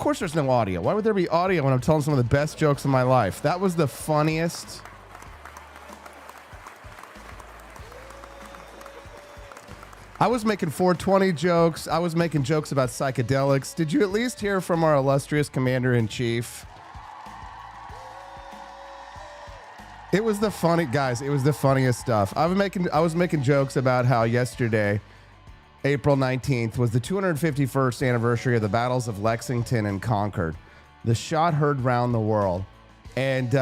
course there's no audio. Why would there be audio when I'm telling some of the best jokes of my life? That was the funniest. I was making 420 jokes. I was making jokes about psychedelics. Did you at least hear from our illustrious commander-in-chief? It was the funniest stuff. I was making jokes about how yesterday, April 19th, was the 251st anniversary of the battles of Lexington and Concord. The shot heard round the world. And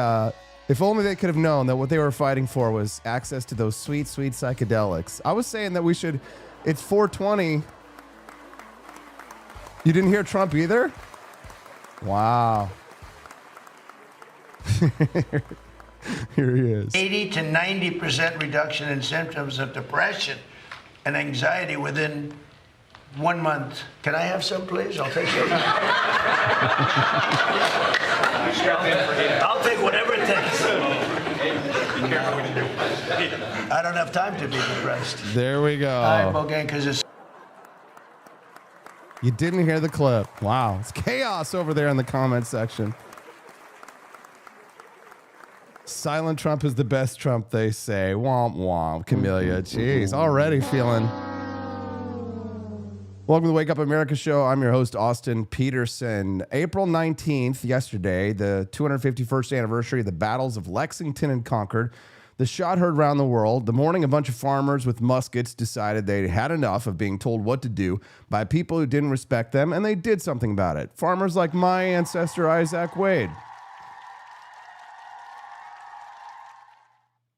if only they could have known that what they were fighting for was access to those sweet, sweet psychedelics. I was saying that we should... It's 420. You didn't hear Trump either? Wow. Here he is. 80 to 90% reduction in symptoms of depression and anxiety within 1 month. Can I have some, please? I'll take some. I'll take whatever it takes. I don't have time to be depressed. There we go. I'm okay, because it's... You didn't hear the clip. Wow. It's chaos over there in the comment section. Silent Trump is the best Trump, they say. Womp womp. Camellia. Jeez. Already feeling... Welcome to the Wake Up America show. I'm your host, Austin Peterson. April 19th, yesterday, the 251st anniversary of the battles of Lexington and Concord. The shot heard around the world. The morning, a bunch of farmers with muskets decided they had enough of being told what to do by people who didn't respect them, and they did something about it. Farmers like my ancestor, Isaac Wade.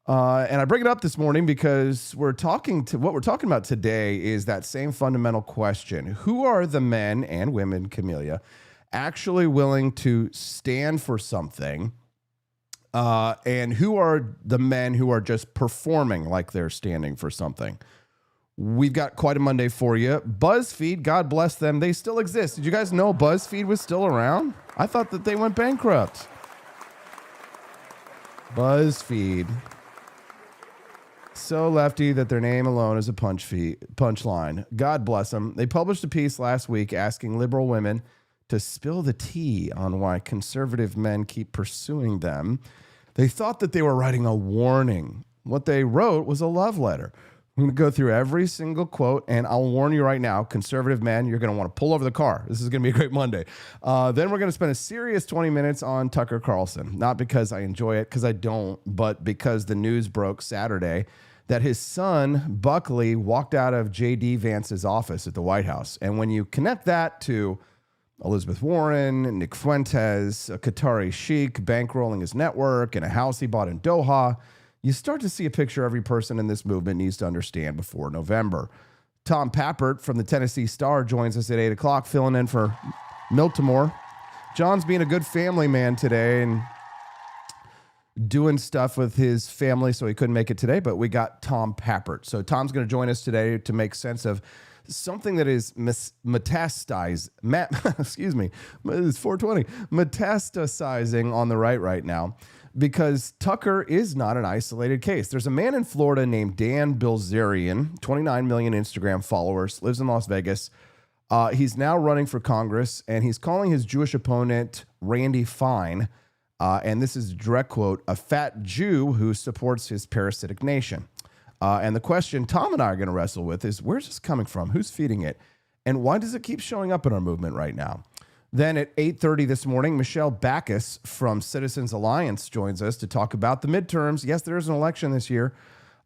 And I bring it up this morning because what we're talking about today is that same fundamental question. Who are the men and women, Camellia, actually willing to stand for something? And who are the men who are just performing like they're standing for something? We've got quite a Monday for you. BuzzFeed, God bless them, they still exist. Did you guys know BuzzFeed was still around? I thought that they went bankrupt. BuzzFeed. So lefty that their name alone is a punchline. God bless them. They published a piece last week asking liberal women to spill the tea on why conservative men keep pursuing them. They thought that they were writing a warning. What they wrote was a love letter. I'm going to go through every single quote, and I'll warn you right now, conservative men, you're going to want to pull over the car. This is going to be a great Monday. Then we're going to spend a serious 20 minutes on Tucker Carlson. Not because I enjoy it, because I don't, but because the news broke Saturday that his son, Buckley, walked out of J.D. Vance's office at the White House. And when you connect that to Elizabeth Warren, Nick Fuentes, a Qatari sheik bankrolling his network, and a house he bought in Doha, you start to see a picture every person in this movement needs to understand before November. Tom Pappert from the Tennessee Star joins us at 8 o'clock, filling in for Miltimore. John's being a good family man today and doing stuff with his family, so he couldn't make it today, but we got Tom Pappert. So Tom's going to join us today to make sense of something that is metastasizing on the right now, because Tucker is not an isolated case. There's a man in Florida named Dan Bilzerian, 29 million Instagram followers, lives in Las Vegas. He's now running for Congress, and he's calling his Jewish opponent Randy Fine, and this is a direct quote, a fat Jew who supports his parasitic nation. And the question Tom and I are going to wrestle with is, where's this coming from? Who's feeding it? And why does it keep showing up in our movement right now? Then at 8:30 this morning, Michelle Backus from Citizens Alliance joins us to talk about the midterms. Yes, there is an election this year.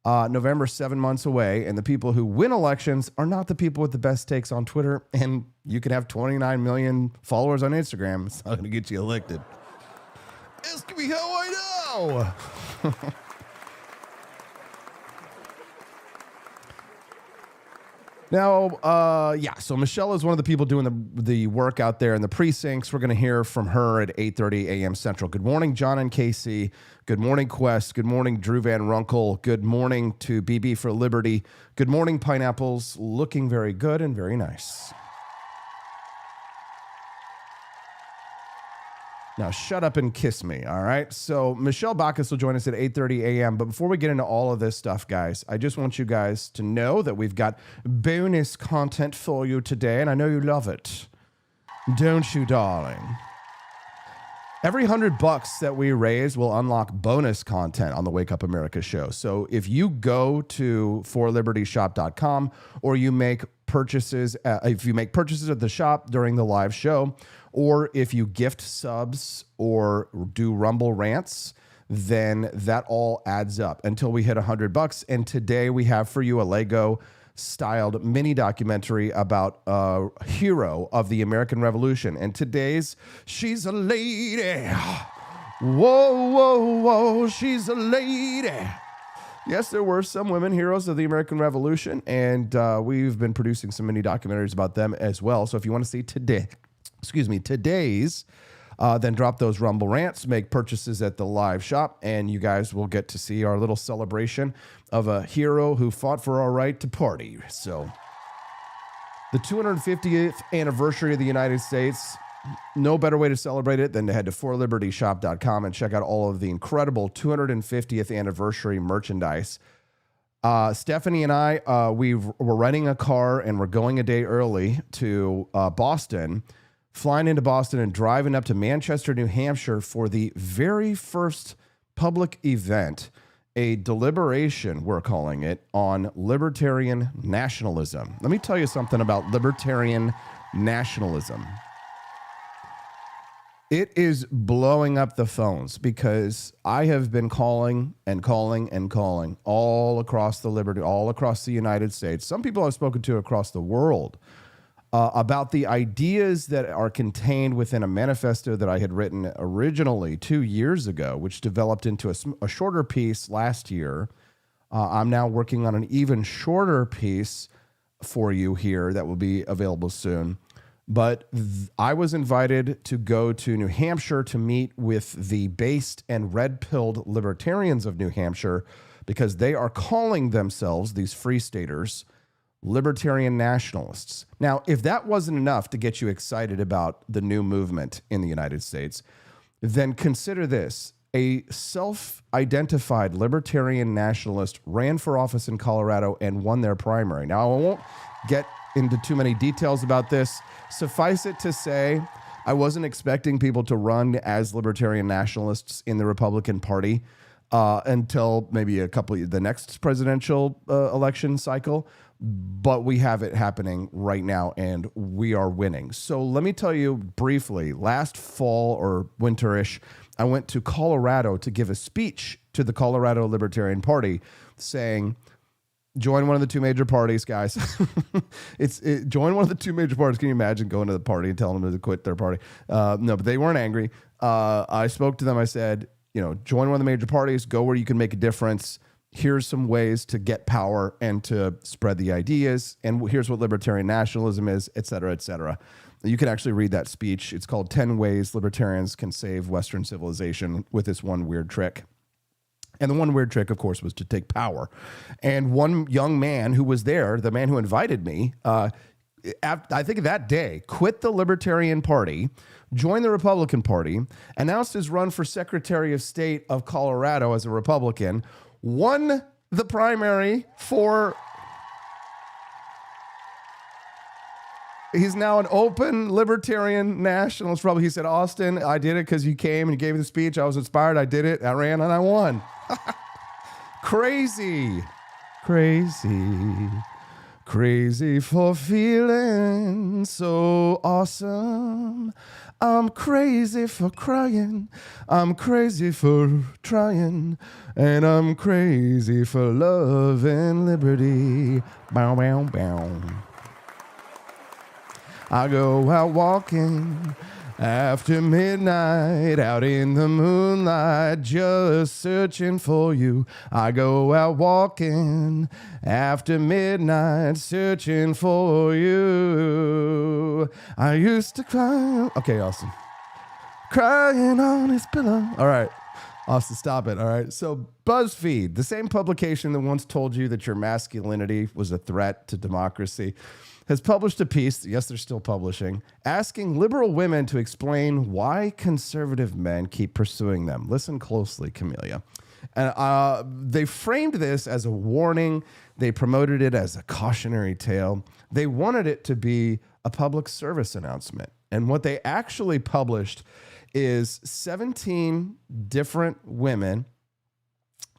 November 7 months away. And the people who win elections are not the people with the best takes on Twitter. And you can have 29 million followers on Instagram. It's not going to get you elected. Ask me how I know. Now, so Michelle is one of the people doing the work out there in the precincts. We're going to hear from her at 8:30 a.m. Central. Good morning, John and Casey. Good morning, Quest. Good morning, Drew Van Runkle. Good morning to BB for Liberty. Good morning, Pineapples. Looking very good and very nice. Now, shut up and kiss me, all right? So Michelle Backus will join us at 8:30 a.m. But before we get into all of this stuff, guys, I just want you guys to know that we've got bonus content for you today, and I know you love it. Don't you, darling? Every $100 that we raise will unlock bonus content on the Wake Up America show. So if you go to forlibertyshop.com or you make purchases, if you make purchases at the shop during the live show, or if you gift subs or do Rumble rants, then that all adds up until we hit $100. And today we have for you a Lego styled mini documentary about a hero of the American Revolution. And today's She's a Lady. Whoa, whoa, whoa, she's a lady. Yes, there were some women heroes of the American Revolution, and we've been producing some mini documentaries about them as well. So if you want to see today's, then drop those Rumble rants, make purchases at the live shop, and you guys will get to see our little celebration of a hero who fought for our right to party. So the 250th anniversary of the United States, no better way to celebrate it than to head to forlibertyshop.com and check out all of the incredible 250th anniversary merchandise. Stephanie and I, we're renting a car and we're going a day early to Boston, flying into Boston and driving up to Manchester, New Hampshire for the very first public event, a deliberation, we're calling it, on libertarian nationalism. Let me tell you something about libertarian nationalism. It is blowing up the phones because I have been calling all across all across the United States. Some people I've spoken to across the world about the ideas that are contained within a manifesto that I had written originally 2 years ago, which developed into a shorter piece last year. I'm now working on an even shorter piece for you here that will be available soon. But I was invited to go to New Hampshire to meet with the based and red-pilled libertarians of New Hampshire because they are calling themselves, these free staters, libertarian nationalists. Now, if that wasn't enough to get you excited about the new movement in the United States, then consider this. A self-identified libertarian nationalist ran for office in Colorado and won their primary. Now, I won't get into too many details about this. Suffice it to say, I wasn't expecting people to run as libertarian nationalists in the Republican Party until maybe the next presidential election cycle. But we have it happening right now, and we are winning. So let me tell you briefly, last fall or winterish, I went to Colorado to give a speech to the Colorado Libertarian Party saying, join one of the two major parties, guys. Join one of the two major parties. Can you imagine going to the party and telling them to quit their party? No, but they weren't angry. I spoke to them. I said, join one of the major parties, go where you can make a difference. Here's some ways to get power and to spread the ideas. And here's what libertarian nationalism is, et cetera, et cetera. You can actually read that speech. It's called 10 Ways Libertarians Can Save Western Civilization with this one weird trick. And the one weird trick, of course, was to take power. And one young man who was there, the man who invited me, I think that day, quit the Libertarian Party, joined the Republican Party, announced his run for Secretary of State of Colorado as a Republican, won the primary for... He's now an open libertarian nationalist. Probably he said, Austin, I did it because you came and you gave me the speech. I was inspired. I did it. I ran and I won. Crazy. Crazy for feeling so awesome. I'm crazy for crying. I'm crazy for trying. And I'm crazy for love and liberty. Bow, bow, bow. I go out walking after midnight, out in the moonlight, just searching for you. I go out walking after midnight, searching for you. I used to cry. Okay, Austin. Crying on his pillow. All right. Austin, stop it. All right. So BuzzFeed, the same publication that once told you that your masculinity was a threat to democracy, has published a piece, yes, they're still publishing, asking liberal women to explain why conservative men keep pursuing them. Listen closely, Camellia. And they framed this as a warning. They promoted it as a cautionary tale. They wanted it to be a public service announcement. And what they actually published is 17 different women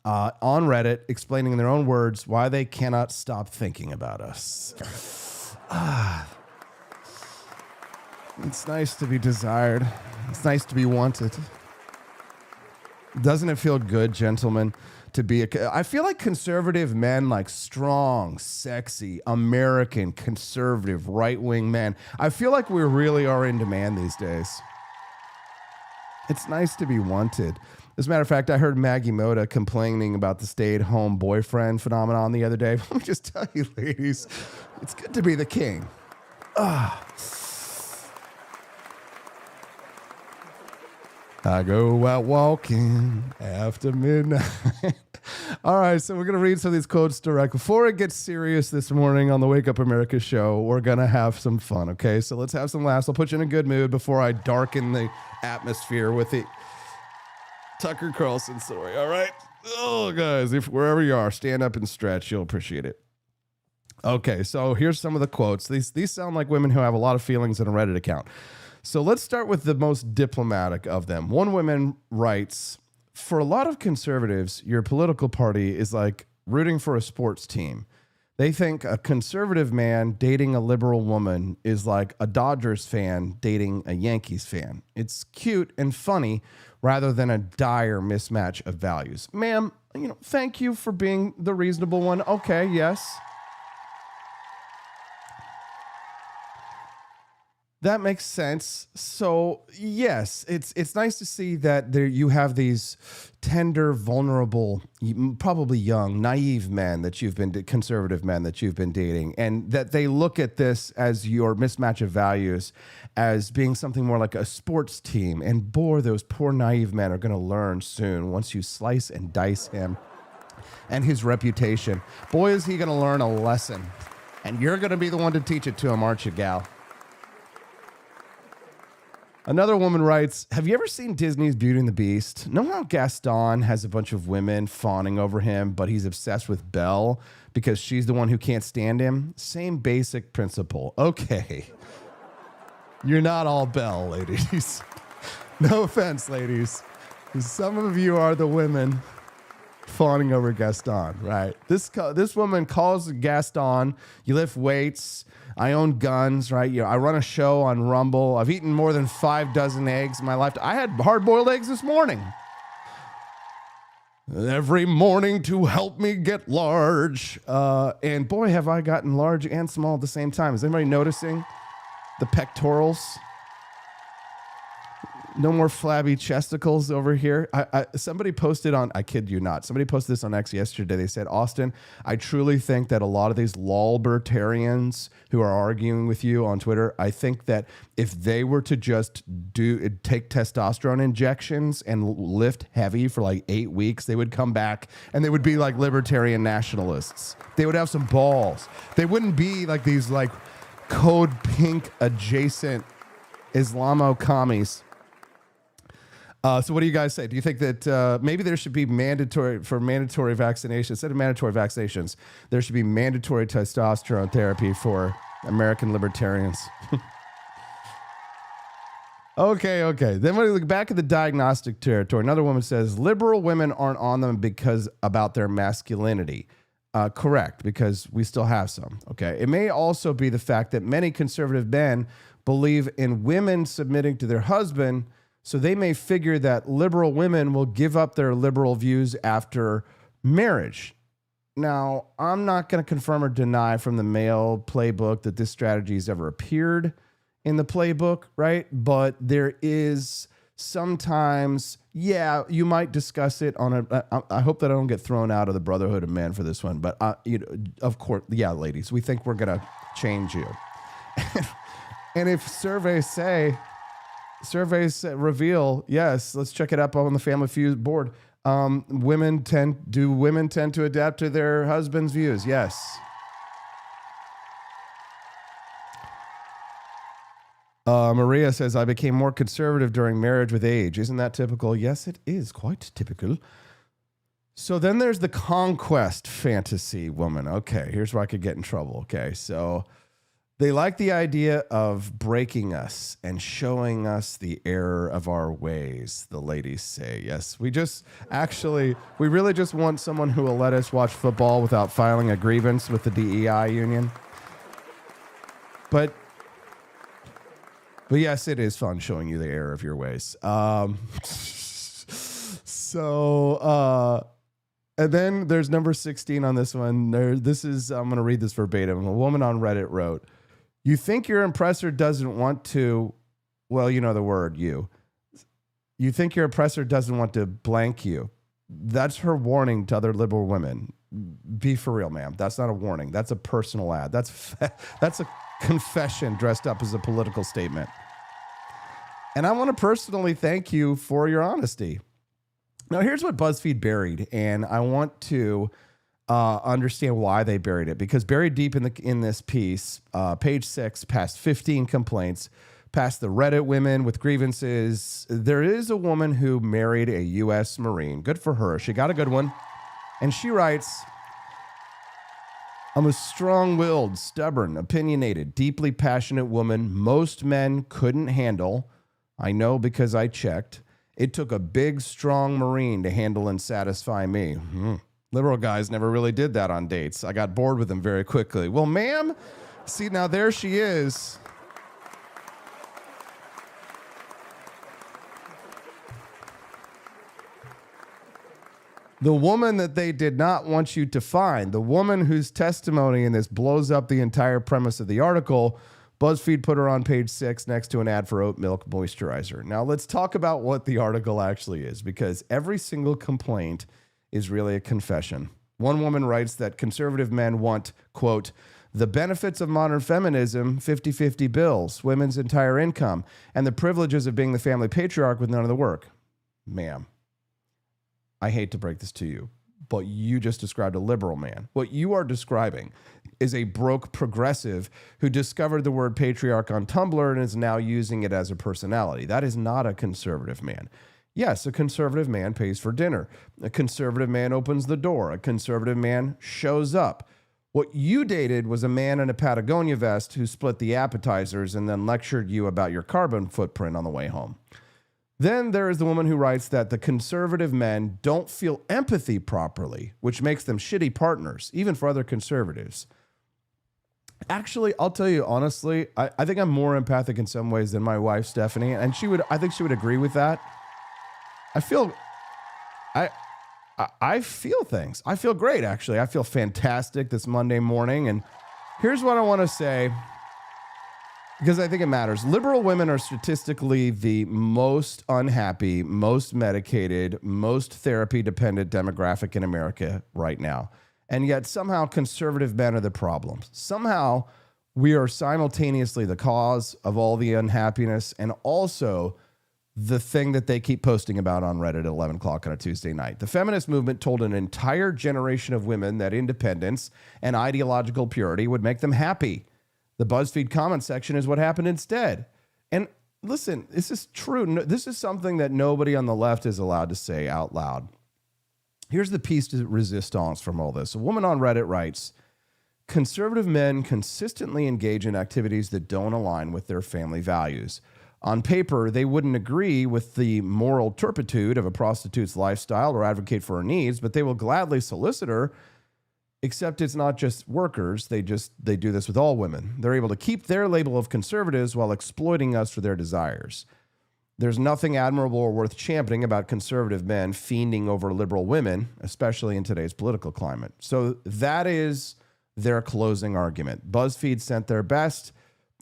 on Reddit explaining in their own words why they cannot stop thinking about us. It's nice to be desired. It's nice to be wanted. Doesn't it feel good, gentlemen, to be I feel like conservative men, like strong, sexy, American, conservative, right-wing men, I feel like we really are in demand these days. It's nice to be wanted. As a matter of fact, I heard Maggie Moda complaining about the stay-at-home boyfriend phenomenon the other day. Let me just tell you, ladies, it's good to be the king. I go out walking after midnight. All right, so we're going to read some of these quotes direct. Before it gets serious this morning on the Wake Up America show, we're going to have some fun, okay? So let's have some laughs. I'll put you in a good mood before I darken the atmosphere with the Tucker Carlson story, all right? Oh, guys, if wherever you are, stand up and stretch. You'll appreciate it. Okay, so here's some of the quotes. These sound like women who have a lot of feelings in a Reddit account. So let's start with the most diplomatic of them. One woman writes, for a lot of conservatives, your political party is like rooting for a sports team. They think a conservative man dating a liberal woman is like a Dodgers fan dating a Yankees fan. It's cute and funny rather than a dire mismatch of values. Ma'am, thank you for being the reasonable one. Okay, yes. That makes sense. So, yes, it's nice to see that there you have these tender, vulnerable, probably young, naive men that you've been conservative men that you've been dating, and that they look at this as your mismatch of values as being something more like a sports team. And boy, those poor naive men are going to learn soon once you slice and dice him and his reputation. Boy, is he going to learn a lesson. And you're going to be the one to teach it to him, aren't you, gal? Another woman writes, have you ever seen Disney's Beauty and the Beast? Know how Gaston has a bunch of women fawning over him, but he's obsessed with Belle because she's the one who can't stand him? Same basic principle. Okay. You're not all Belle, ladies. No offense, ladies. Some of you are the women fawning over Gaston, right? This woman calls Gaston, you lift weights, I own guns, right? I run a show on Rumble. I've eaten more than 6 eggs in my life. I had hard-boiled eggs this morning. Every morning to help me get large. And boy, have I gotten large and small at the same time. Is anybody noticing the pectorals? No more flabby chesticles over here. Somebody posted on, I kid you not, somebody posted this on X yesterday. They said, Austin, I truly think that a lot of these lolbertarians who are arguing with you on Twitter, I think that if they were to just take testosterone injections and lift heavy for like 8 weeks, they would come back and they would be like libertarian nationalists. They would have some balls. They wouldn't be like these like Code Pink adjacent Islamo-commies. So what do you guys say? Do you think that maybe there should be mandatory vaccinations? Instead of mandatory vaccinations, there should be mandatory testosterone therapy for American libertarians? Okay. Then when we look back at the diagnostic territory, another woman says, liberal women aren't on them because about their masculinity. Correct, because we still have some. Okay. It may also be the fact that many conservative men believe in women submitting to their husband, so they may figure that liberal women will give up their liberal views after marriage. Now, I'm not going to confirm or deny from the male playbook that this strategy has ever appeared in the playbook, right? But there is sometimes, you might discuss it on I hope that I don't get thrown out of the Brotherhood of Man for this one, but of course, ladies, we think we're going to change you. And if surveys reveal, yes, let's check it up on the Family Feud board. Women tend to adapt to their husband's views? Yes. Maria says, I became more conservative during marriage with age. Isn't that typical? Yes, it is quite typical. So then there's the conquest fantasy woman. Okay, here's where I could get in trouble. Okay, so They like the idea of breaking us and showing us the error of our ways, the ladies say. Yes, we really just want someone who will let us watch football without filing a grievance with the DEI union. But yes, it is fun showing you the error of your ways. And then there's number 16 on this one. I'm going to read this verbatim. A woman on Reddit wrote, "You think your oppressor doesn't want to," well, you know the word, you. "You think your oppressor doesn't want to blank you." That's her warning to other liberal women. Be for real, ma'am. That's not a warning. That's a personal ad. That's a confession dressed up as a political statement. And I want to personally thank you for your honesty. Now, here's what BuzzFeed buried, and I want to understand why they buried it. Because buried deep in this piece, page 6, past 15 complaints, past the Reddit women with grievances, there is a woman who married a U.S. Marine. Good for her. She got a good one. And she writes, "I'm a strong-willed, stubborn, opinionated, deeply passionate woman most men couldn't handle. I know because I checked. It took a big, strong Marine to handle and satisfy me. Liberal guys never really did that on dates. I got bored with them very quickly." Well, ma'am, see, now there she is. The woman that they did not want you to find, the woman whose testimony in this blows up the entire premise of the article. BuzzFeed put her on page 6 next to an ad for oat milk moisturizer. Now let's talk about what the article actually is, because every single complaint is really a confession. One woman writes that conservative men want, quote, "the benefits of modern feminism, 50-50 bills, women's entire income, and the privileges of being the family patriarch with none of the work." Ma'am, I hate to break this to you, but you just described a liberal man. What you are describing is a broke progressive who discovered the word patriarch on Tumblr and is now using it as a personality. That is not a conservative man. Yes, a conservative man pays for dinner. A conservative man opens the door. A conservative man shows up. What you dated was a man in a Patagonia vest who split the appetizers and then lectured you about your carbon footprint on the way home. Then there is the woman who writes that the conservative men don't feel empathy properly, which makes them shitty partners, even for other conservatives. Actually, I'll tell you honestly, I think I'm more empathic in some ways than my wife, Stephanie, and I think she would agree with that. I feel things. I feel great, actually. I feel fantastic this Monday morning, and here's what I want to say, because I think it matters. Liberal women are statistically the most unhappy, most medicated, most therapy-dependent demographic in America right now. And yet somehow conservative men are the problem. Somehow we are simultaneously the cause of all the unhappiness and also the thing that they keep posting about on Reddit at 11 o'clock on a Tuesday night. The feminist movement told an entire generation of women that independence and ideological purity would make them happy. The BuzzFeed comment section is what happened instead. And listen, this is true. This is something that nobody on the left is allowed to say out loud. Here's the piece de resistance from all this. A woman on Reddit writes, "Conservative men consistently engage in activities that don't align with their family values. On paper, they wouldn't agree with the moral turpitude of a prostitute's lifestyle or advocate for her needs, but they will gladly solicit her, except it's not just workers. They do this with all women. They're able to keep their label of conservatives while exploiting us for their desires. There's nothing admirable or worth championing about conservative men fiending over liberal women, especially in today's political climate." So that is their closing argument. BuzzFeed sent their best.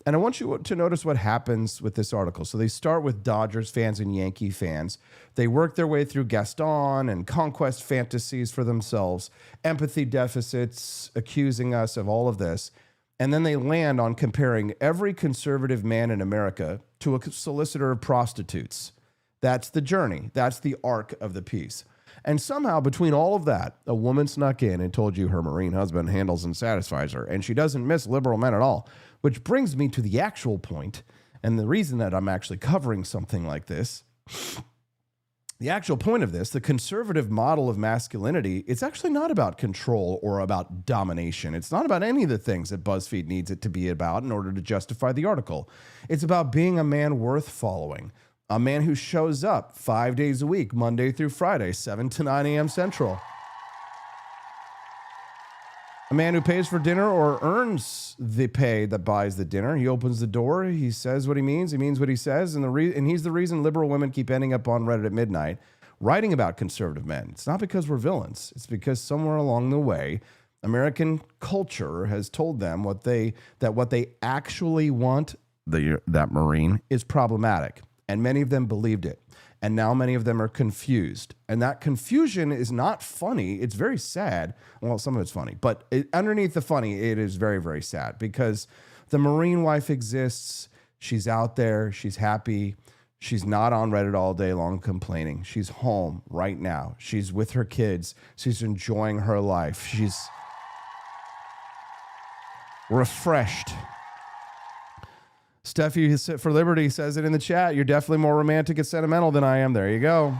And I want you to notice what happens with this article. So they start with Dodgers fans and Yankee fans. They work their way through Gaston and conquest fantasies for themselves, empathy deficits, accusing us of all of this. And then they land on comparing every conservative man in America to a solicitor of prostitutes. That's the journey. That's the arc of the piece. And somehow between all of that, a woman snuck in and told you her Marine husband handles and satisfies her, and she doesn't miss liberal men at all. Which brings me to the actual point, and the reason that I'm actually covering something like this The actual point of this, the conservative model of masculinity, it's actually not about control or about domination. It's not about any of the things that BuzzFeed needs it to be about in order to justify the article. It's about being a man worth following, a man who shows up 5 days a week, Monday through Friday, 7 to 9 a.m. Central. A man who pays for dinner or earns the pay that buys the dinner. He opens the door. He says what he means what he says. And he's the reason liberal women keep ending up on Reddit at midnight writing about conservative men. It's not because we're villains. It's because somewhere along the way, American culture has told them what they actually want, that Marine, is problematic. And many of them believed it. And now many of them are confused. And that confusion is not funny. It's very sad. Well, some of it's funny. But underneath the funny, it is very, very sad. Because the Marine wife exists. She's out there. She's happy. She's not on Reddit all day long complaining. She's home right now. She's with her kids. She's enjoying her life. She's refreshed. Steffi for Liberty says it in the chat. You're definitely more romantic and sentimental than I am. There you go.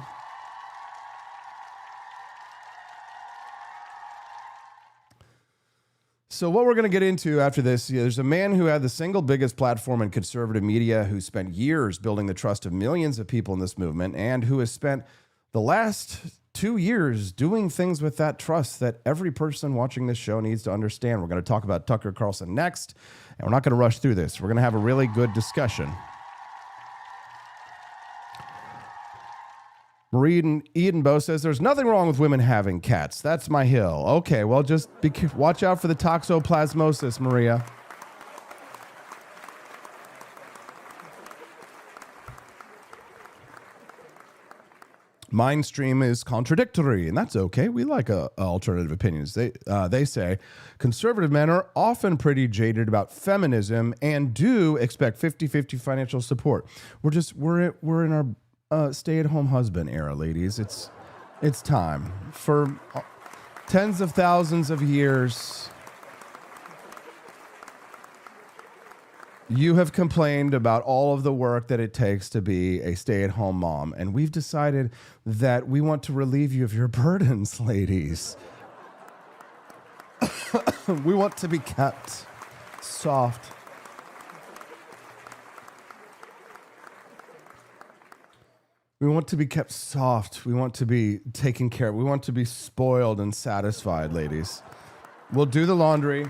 So what we're going to get into after this, there's a man who had the single biggest platform in conservative media, who spent years building the trust of millions of people in this movement, and who has spent the last 2 years doing things with that trust that every person watching this show needs to understand. We're going to talk about Tucker Carlson next. And we're not going to rush through this. We're going to have a really good discussion. Marie Edenbo says, there's nothing wrong with women having cats. That's my hill. Okay, well, just watch out for the toxoplasmosis, Maria. Mindstream is contradictory, and that's okay. We like alternative opinions. They say conservative men are often pretty jaded about feminism and do expect 50-50 financial support. We're in our stay-at-home husband era, ladies. It's time. For tens of thousands of years, you have complained about all of the work that it takes to be a stay-at-home mom, and we've decided that we want to relieve you of your burdens, ladies. We want to be kept soft. We want to be kept soft. We want to be taken care of. We want to be spoiled and satisfied, ladies. We'll do the laundry.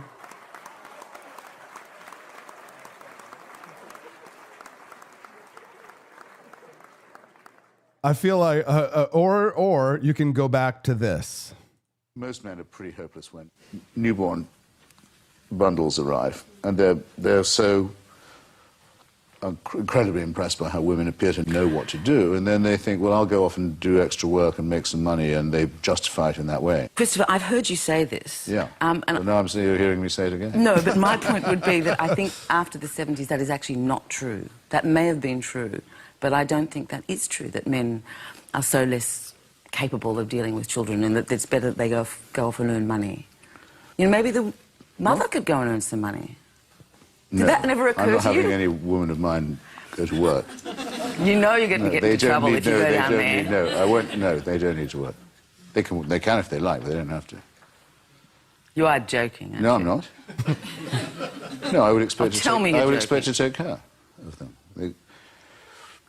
I feel like, or you can go back to this. Most men are pretty hopeless when newborn bundles arrive, and they're so incredibly impressed by how women appear to know what to do, and then they think, well, I'll go off and do extra work and make some money, and they justify it in that way. Christopher, I've heard you say this. Yeah, and now you're hearing me say it again. No, but my point would be that I think after the 70s that is actually not true. That may have been true, but I don't think that is true, that men are so less capable of dealing with children and that it's better that they go off and earn money. You know, maybe the mother could go and earn some money. Did that never occur to you? I'm not having any woman of mine go to work. You know you're going to get into trouble if you go down there. No, I won't. No, they don't need to work. They can if they like, but they don't have to. You are joking, aren't you? No, I'm not. No, I would expect I would expect to take care of them. They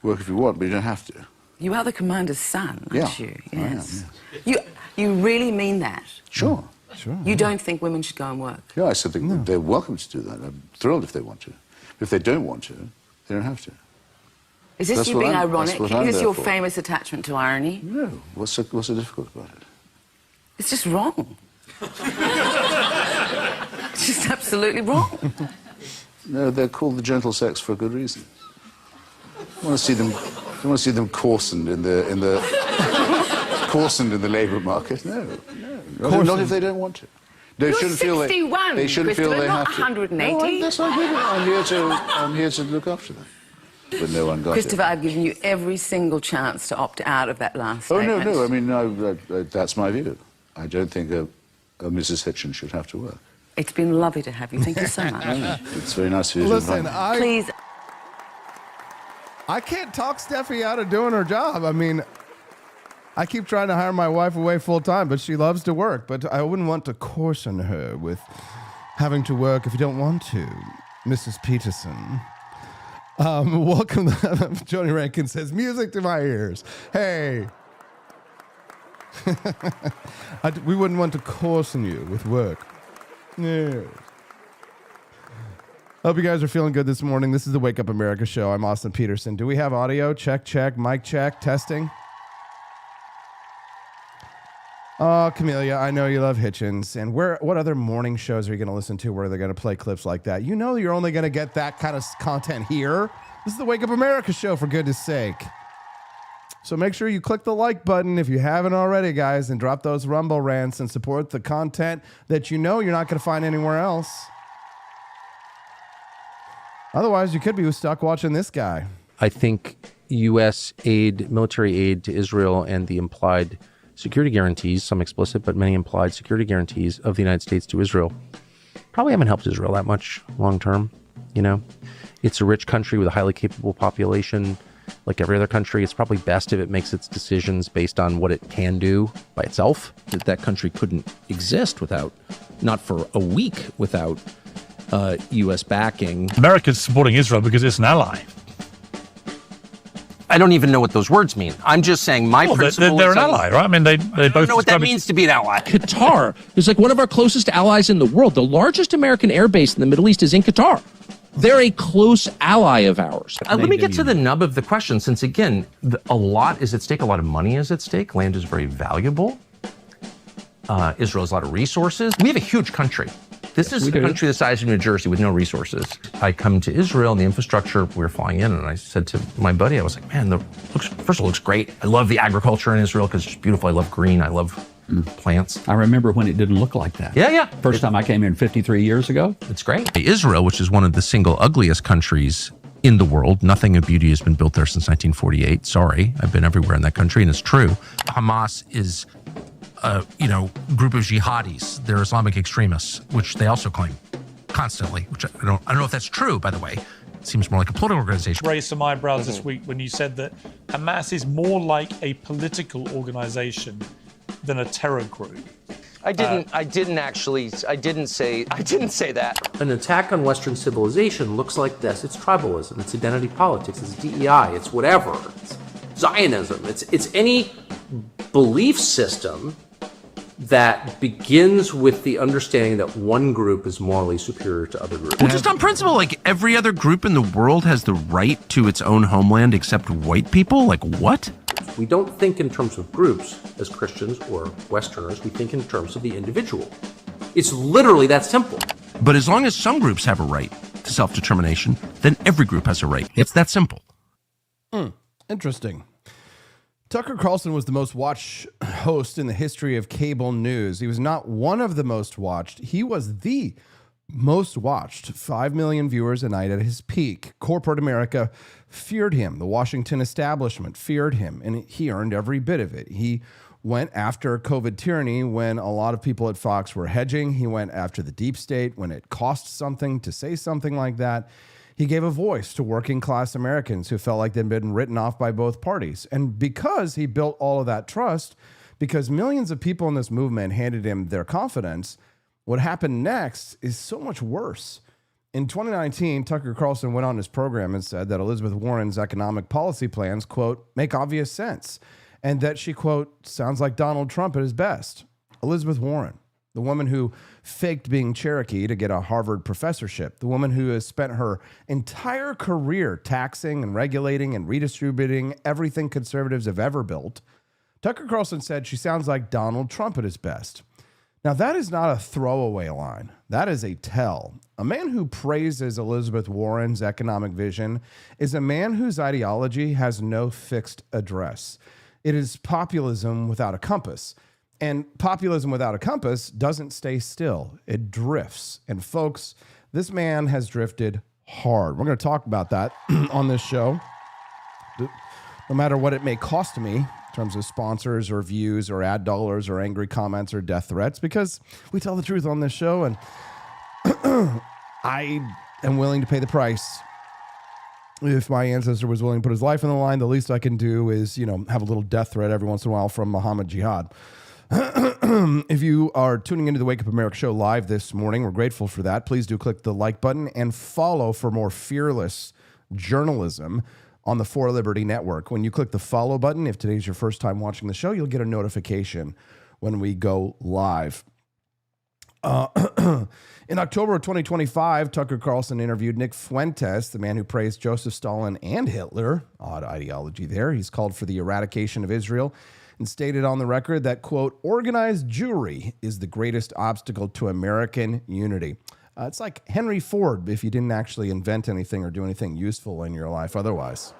work if you want, but you don't have to. You are the commander's son, aren't you? Yes. I am, You really mean that? Sure. Sure. You don't think women should go and work? Yeah, I said they're welcome to do that. I'm thrilled if they want to. But if they don't want to, they don't have to. Is this you being ironic? Is this your famous attachment to irony? No. What's so difficult about it? It's just wrong. It's just absolutely wrong. No, they're called the gentle sex for a good reason. You want to see them coarsened in the coarsened in the labour market? No. Not if they don't want to. They You're shouldn't feel 61, they shouldn't feel they not have to. 180. No, that's not good. I'm here to look after them. But no one got Christopher, it. I've given you every single chance to opt out of that last statement. No. I mean, that's my view. I don't think a Mrs. Hitchens should have to work. It's been lovely to have you. Thank you so much. It's very nice of you to invite me. Please. I can't talk Steffi out of doing her job. I mean, I keep trying to hire my wife away full time, but she loves to work. But I wouldn't want to coercion her with having to work if you don't want to, Mrs. Peterson. Welcome. Joni Rankin says, music to my ears. Hey. We wouldn't want to coercion you with work. No. Hope you guys are feeling good this morning. This is the Wake Up America show. I'm Austin Peterson. Do we have audio? Check. Mic check. Testing. Oh, Camellia, I know you love Hitchens. And what other morning shows are you going to listen to where they're going to play clips like that? You know you're only going to get that kind of content here. This is the Wake Up America show, for goodness sake. So make sure you click the like button if you haven't already, guys, and drop those Rumble rants and support the content that you know you're not going to find anywhere else. Otherwise, you could be stuck watching this guy. I think U.S. aid, military aid to Israel and the implied security guarantees, some explicit, but many implied security guarantees of the United States to Israel probably haven't helped Israel that much long term. You know, it's a rich country with a highly capable population. Like every other country, it's probably best if it makes its decisions based on what it can do by itself. That country couldn't exist without, not for a week without U.S. backing. America's supporting Israel because it's an ally. I don't even know what those words mean. I'm just saying principle they're an ally, right? I mean, they both... I don't know what that means to be an ally. Qatar is like one of our closest allies in the world. The largest American air base in the Middle East is in Qatar. They're a close ally of ours. Let me get to the nub of the question, since, again, a lot is at stake. A lot of money is at stake. Land is very valuable. Israel has a lot of resources. We have a huge country. This is a country the size of New Jersey with no resources. I come to Israel and the infrastructure, we were flying in, and I said to my buddy, I was like, man, first of all, it looks great. I love the agriculture in Israel because it's beautiful. I love green. I love plants. I remember when it didn't look like that. Yeah. First time I came in 53 years ago. It's great. Israel, which is one of the single ugliest countries in the world. Nothing of beauty has been built there since 1948. Sorry, I've been everywhere in that country, and it's true. Hamas is group of jihadis. They're Islamic extremists, which they also claim constantly, which I don't know if that's true, by the way. It seems more like a political organization. Raised some eyebrows this week when you said that Hamas is more like a political organization than a terror group. I didn't say that. An attack on Western civilization looks like this. It's tribalism, it's identity politics, it's DEI, it's whatever. It's Zionism, it's any belief system that begins with the understanding that one group is morally superior to other groups. Well, just on principle, like every other group in the world has the right to its own homeland except white people? Like what? We don't think in terms of groups as Christians or Westerners. We think in terms of the individual. It's literally that simple. But as long as some groups have a right to self-determination, then every group has a right. It's that simple. Interesting. Tucker Carlson was the most watched host in the history of cable news. He was not one of the most watched. He was the most watched. 5 million viewers a night at his peak. Corporate America feared him. The Washington establishment feared him, and he earned every bit of it. He went after COVID tyranny when a lot of people at Fox were hedging. He went after the deep state when it cost something to say something like that. He gave a voice to working class Americans who felt like they'd been written off by both parties. And because he built all of that trust, because millions of people in this movement handed him their confidence, what happened next is so much worse. In 2019, Tucker Carlson went on his program and said that Elizabeth Warren's economic policy plans, quote, make obvious sense, and that she, quote, sounds like Donald Trump at his best. Elizabeth Warren, the woman who faked being Cherokee to get a Harvard professorship, the woman who has spent her entire career taxing and regulating and redistributing everything conservatives have ever built. Tucker Carlson said she sounds like Donald Trump at his best. Now, that is not a throwaway line. That is a tell. A man who praises Elizabeth Warren's economic vision is a man whose ideology has no fixed address. It is populism without a compass. And populism without a compass doesn't stay still. It drifts. And folks, this man has drifted hard. We're going to talk about that on this show. No matter what it may cost me in terms of sponsors or views or ad dollars or angry comments or death threats, because we tell the truth on this show, and I am willing to pay the price. if my ancestor was willing to put his life on the line, the least I can do is, have a little death threat every once in a while from Muhammad Jihad. If you are tuning into the Wake Up America show live this morning, we're grateful for that. Please do click the like button and follow for more fearless journalism on the For Liberty Network. When you click the follow button, if today's your first time watching the show, you'll get a notification when we go live. In October of 2025, Tucker Carlson interviewed Nick Fuentes, the man who praised Joseph Stalin and Hitler. Odd ideology there. He's called for the eradication of Israel and stated on the record that, quote, organized Jewry is the greatest obstacle to American unity. It's like Henry Ford if you didn't actually invent anything or do anything useful in your life otherwise.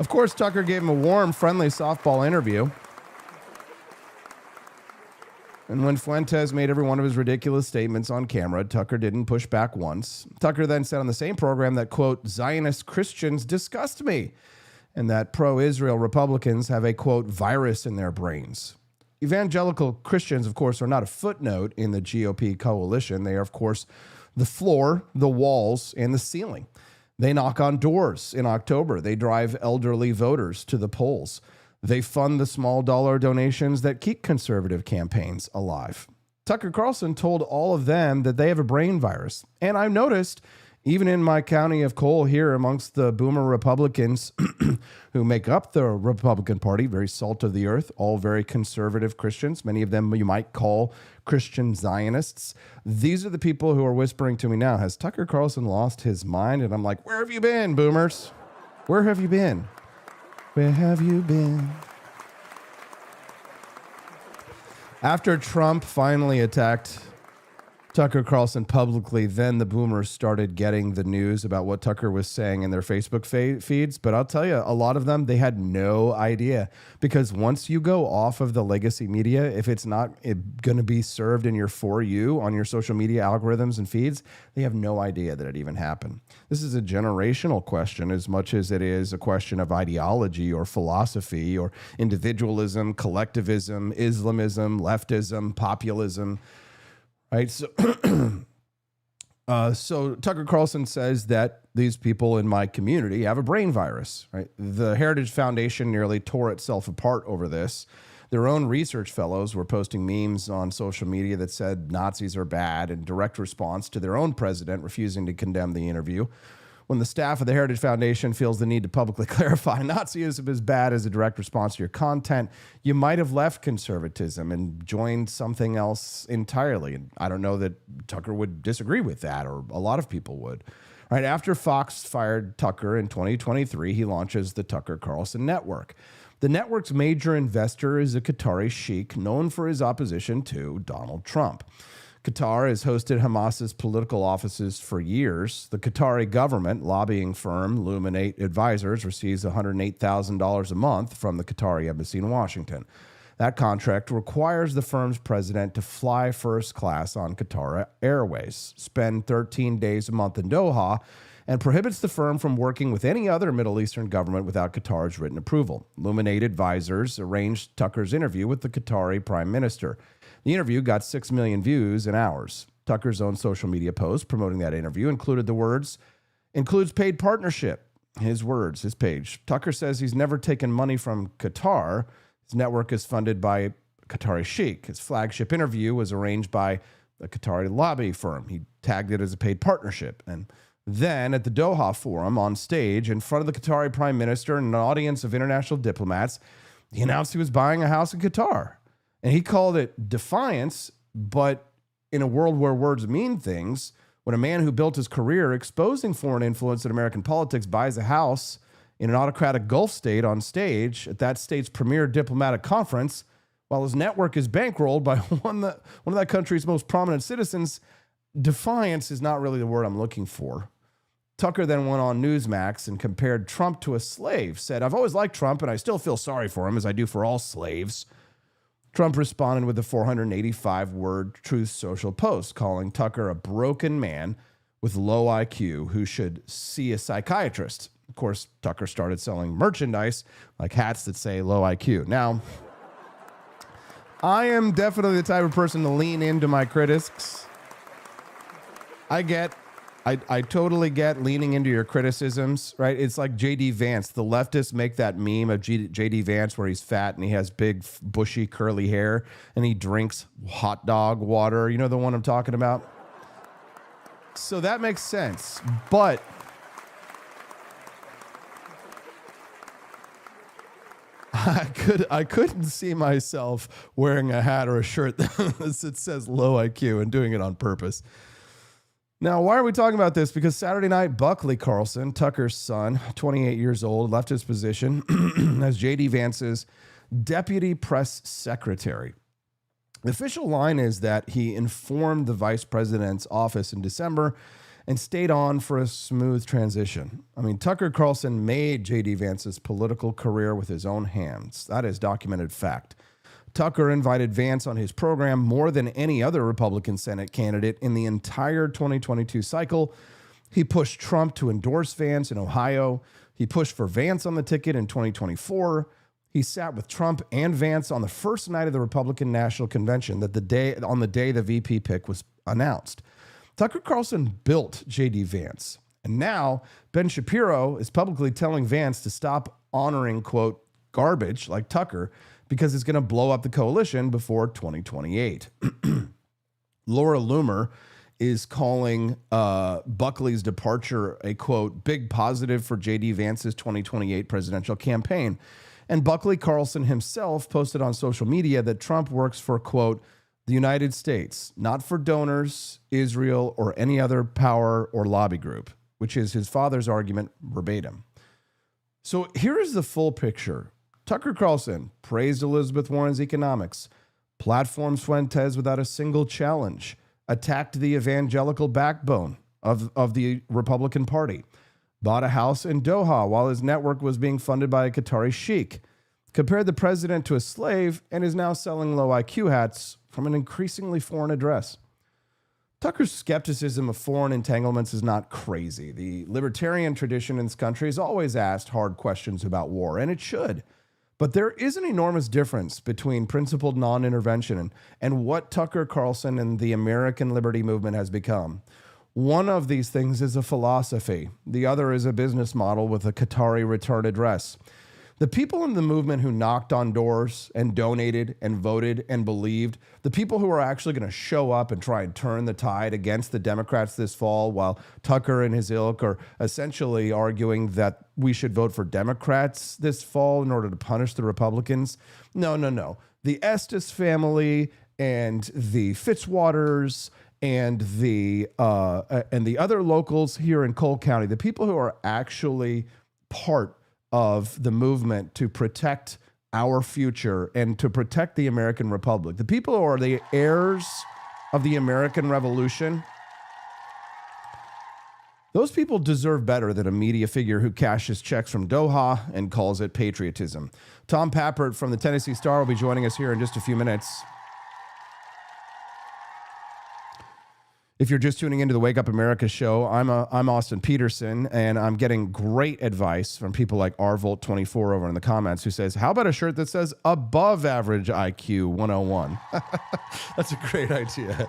Of course, Tucker gave him a warm, friendly softball interview. And when Fuentes made every one of his ridiculous statements on camera, Tucker didn't push back once. Tucker then said on the same program that, quote, Zionist Christians disgust me, and that pro-Israel Republicans have a, quote, virus in their brains. Evangelical Christians, of course, are not a footnote in the GOP coalition. They are, of course, the floor, the walls, and the ceiling. They knock on doors in October. They drive elderly voters to the polls. They fund the small dollar donations that keep conservative campaigns alive. Tucker Carlson told all of them that they have a brain virus. And I've noticed, even in my county of Cole here amongst the boomer Republicans who make up the Republican Party, very salt of the earth, all very conservative Christians, many of them you might call Christian Zionists. These are the people who are whispering to me now, has Tucker Carlson lost his mind? And I'm like, where have you been, boomers? Where have you been? Where have you been? After Trump finally attacked Tucker Carlson publicly, then the boomers started getting the news about what Tucker was saying in their Facebook feeds. But I'll tell you, a lot of them, they had no idea. Because once you go off of the legacy media, if it's not going to be served in your For You on your social media algorithms and feeds, they have no idea that it even happened. This is a generational question as much as it is a question of ideology or philosophy or individualism, collectivism, Islamism, leftism, populism. Right, so Tucker Carlson says that these people in my community have a brain virus. Right, the Heritage Foundation nearly tore itself apart over this. Their own research fellows were posting memes on social media that said Nazis are bad in direct response to their own president refusing to condemn the interview. When the staff of the Heritage Foundation feels the need to publicly clarify Nazism is bad as a direct response to your content, you might have left conservatism and joined something else entirely. And I don't know that Tucker would disagree with that, or a lot of people would. Right after Fox fired Tucker in 2023, he launches the Tucker Carlson Network. The network's major investor is a Qatari sheikh known for his opposition to Donald Trump. Qatar has hosted Hamas's political offices for years. The Qatari government lobbying firm Luminate Advisors receives $108,000 a month from the Qatari embassy in Washington. That contract requires the firm's president to fly first class on Qatar Airways, spend 13 days a month in Doha, and prohibits the firm from working with any other Middle Eastern government without Qatar's written approval. Luminate Advisors arranged Tucker's interview with the Qatari prime minister. The interview got 6 million views in hours. Tucker's own social media post promoting that interview included the words, includes paid partnership. His words, his page. Tucker says he's never taken money from Qatar. His network is funded by Qatari sheikh. His flagship interview was arranged by a Qatari lobby firm. He tagged it as a paid partnership. And then at the Doha Forum on stage in front of the Qatari prime minister and an audience of international diplomats, he announced he was buying a house in Qatar. And he called it defiance, but in a world where words mean things, when a man who built his career exposing foreign influence in American politics buys a house in an autocratic Gulf state on stage at that state's premier diplomatic conference, while his network is bankrolled by one of that country's most prominent citizens, defiance is not really the word I'm looking for. Tucker then went on Newsmax and compared Trump to a slave, said, I've always liked Trump and I still feel sorry for him as I do for all slaves. Trump responded with a 485-word Truth Social post, calling Tucker a broken man with low IQ who should see a psychiatrist. Of course, Tucker started selling merchandise like hats that say low IQ. Now, I am definitely the type of person to lean into my critics. I get I totally get leaning into your criticisms, right? It's like J.D. Vance. The leftists make that meme of J.D. Vance where he's fat and he has big, bushy, curly hair and he drinks hot dog water. You know the one I'm talking about? So that makes sense. But I couldn't see myself wearing a hat or a shirt that says low IQ and doing it on purpose. Now, why are we talking about this? Because Saturday night, Buckley Carlson, Tucker's son, 28 years old, left his position as J.D. Vance's deputy press secretary. The official line is that he informed the vice president's office in December and stayed on for a smooth transition. I mean, Tucker Carlson made J.D. Vance's political career with his own hands. That is documented fact. Tucker invited Vance on his program more than any other Republican Senate candidate in the entire 2022 cycle. He pushed Trump to endorse Vance in Ohio. He pushed for Vance on the ticket in 2024. He sat with Trump and Vance on the first night of the Republican National Convention on the day the VP pick was announced. Tucker Carlson built J.D. Vance. And now Ben Shapiro is publicly telling Vance to stop honoring, quote, garbage like Tucker because it's going to blow up the coalition before 2028. Laura Loomer is calling Buckley's departure a, quote, big positive for J.D. Vance's 2028 presidential campaign. And Buckley Carlson himself posted on social media that Trump works for, quote, the United States, not for donors, Israel, or any other power or lobby group, which is his father's argument verbatim. So here is the full picture. Tucker Carlson praised Elizabeth Warren's economics, platformed Fuentes without a single challenge, attacked the evangelical backbone of the Republican Party, bought a house in Doha while his network was being funded by a Qatari sheik, compared the president to a slave, and is now selling low IQ hats from an increasingly foreign address. Tucker's skepticism of foreign entanglements is not crazy. The libertarian tradition in this country has always asked hard questions about war, and it should. But there is an enormous difference between principled non-intervention and what Tucker Carlson and the American liberty movement has become. One of these things is a philosophy. The other is a business model with a Qatari return address. The people in the movement who knocked on doors and donated and voted and believed, the people who are actually going to show up and try and turn the tide against the Democrats this fall, while Tucker and his ilk are essentially arguing that we should vote for Democrats this fall in order to punish the Republicans. No. The Estes family and the Fitzwaters and the other locals here in Cole County, the people who are actually part of the movement to protect our future and to protect the American Republic. The people who are the heirs of the American Revolution, those people deserve better than a media figure who cashes checks from Doha and calls it patriotism. Tom Pappert from the Tennessee Star will be joining us here in just a few minutes. If you're just tuning into the Wake Up America show, I'm Austin Peterson, and I'm getting great advice from people like rvolt24 over in the comments who says, how about a shirt that says above average IQ 101? That's a great idea.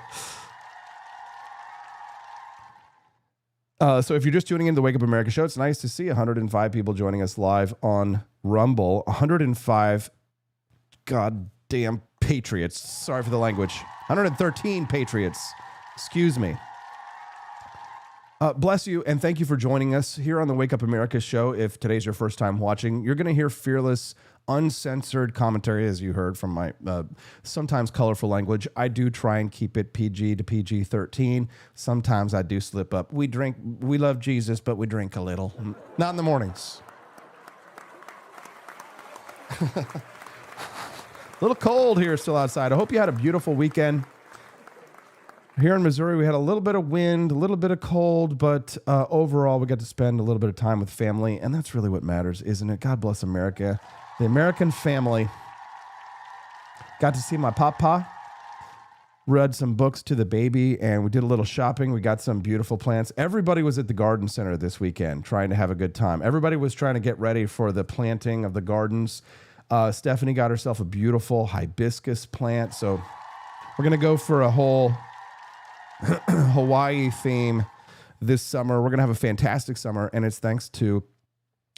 So if you're just tuning into the Wake Up America show, it's nice to see 105 people joining us live on Rumble. 105 goddamn patriots. Sorry for the language. 113 patriots. Excuse me. Bless you, and thank you for joining us here on the Wake Up America show. If today's your first time watching, you're going to hear fearless, uncensored commentary, as you heard from my sometimes colorful language. I do try and keep it PG to PG-13. Sometimes I do slip up. We love Jesus, but we drink a little. Not in the mornings. A little cold here still outside. I hope you had a beautiful weekend. Here in Missouri, we had a little bit of wind, a little bit of cold, but overall, we got to spend a little bit of time with family, and that's really what matters, isn't it? God bless America. The American family. Got to see my papa. Read some books to the baby, and we did a little shopping. We got some beautiful plants. Everybody was at the garden center this weekend trying to have a good time. Everybody was trying to get ready for the planting of the gardens. Stephanie got herself a beautiful hibiscus plant, so we're going to go for a whole Hawaii theme this summer. We're going to have a fantastic summer, and it's thanks to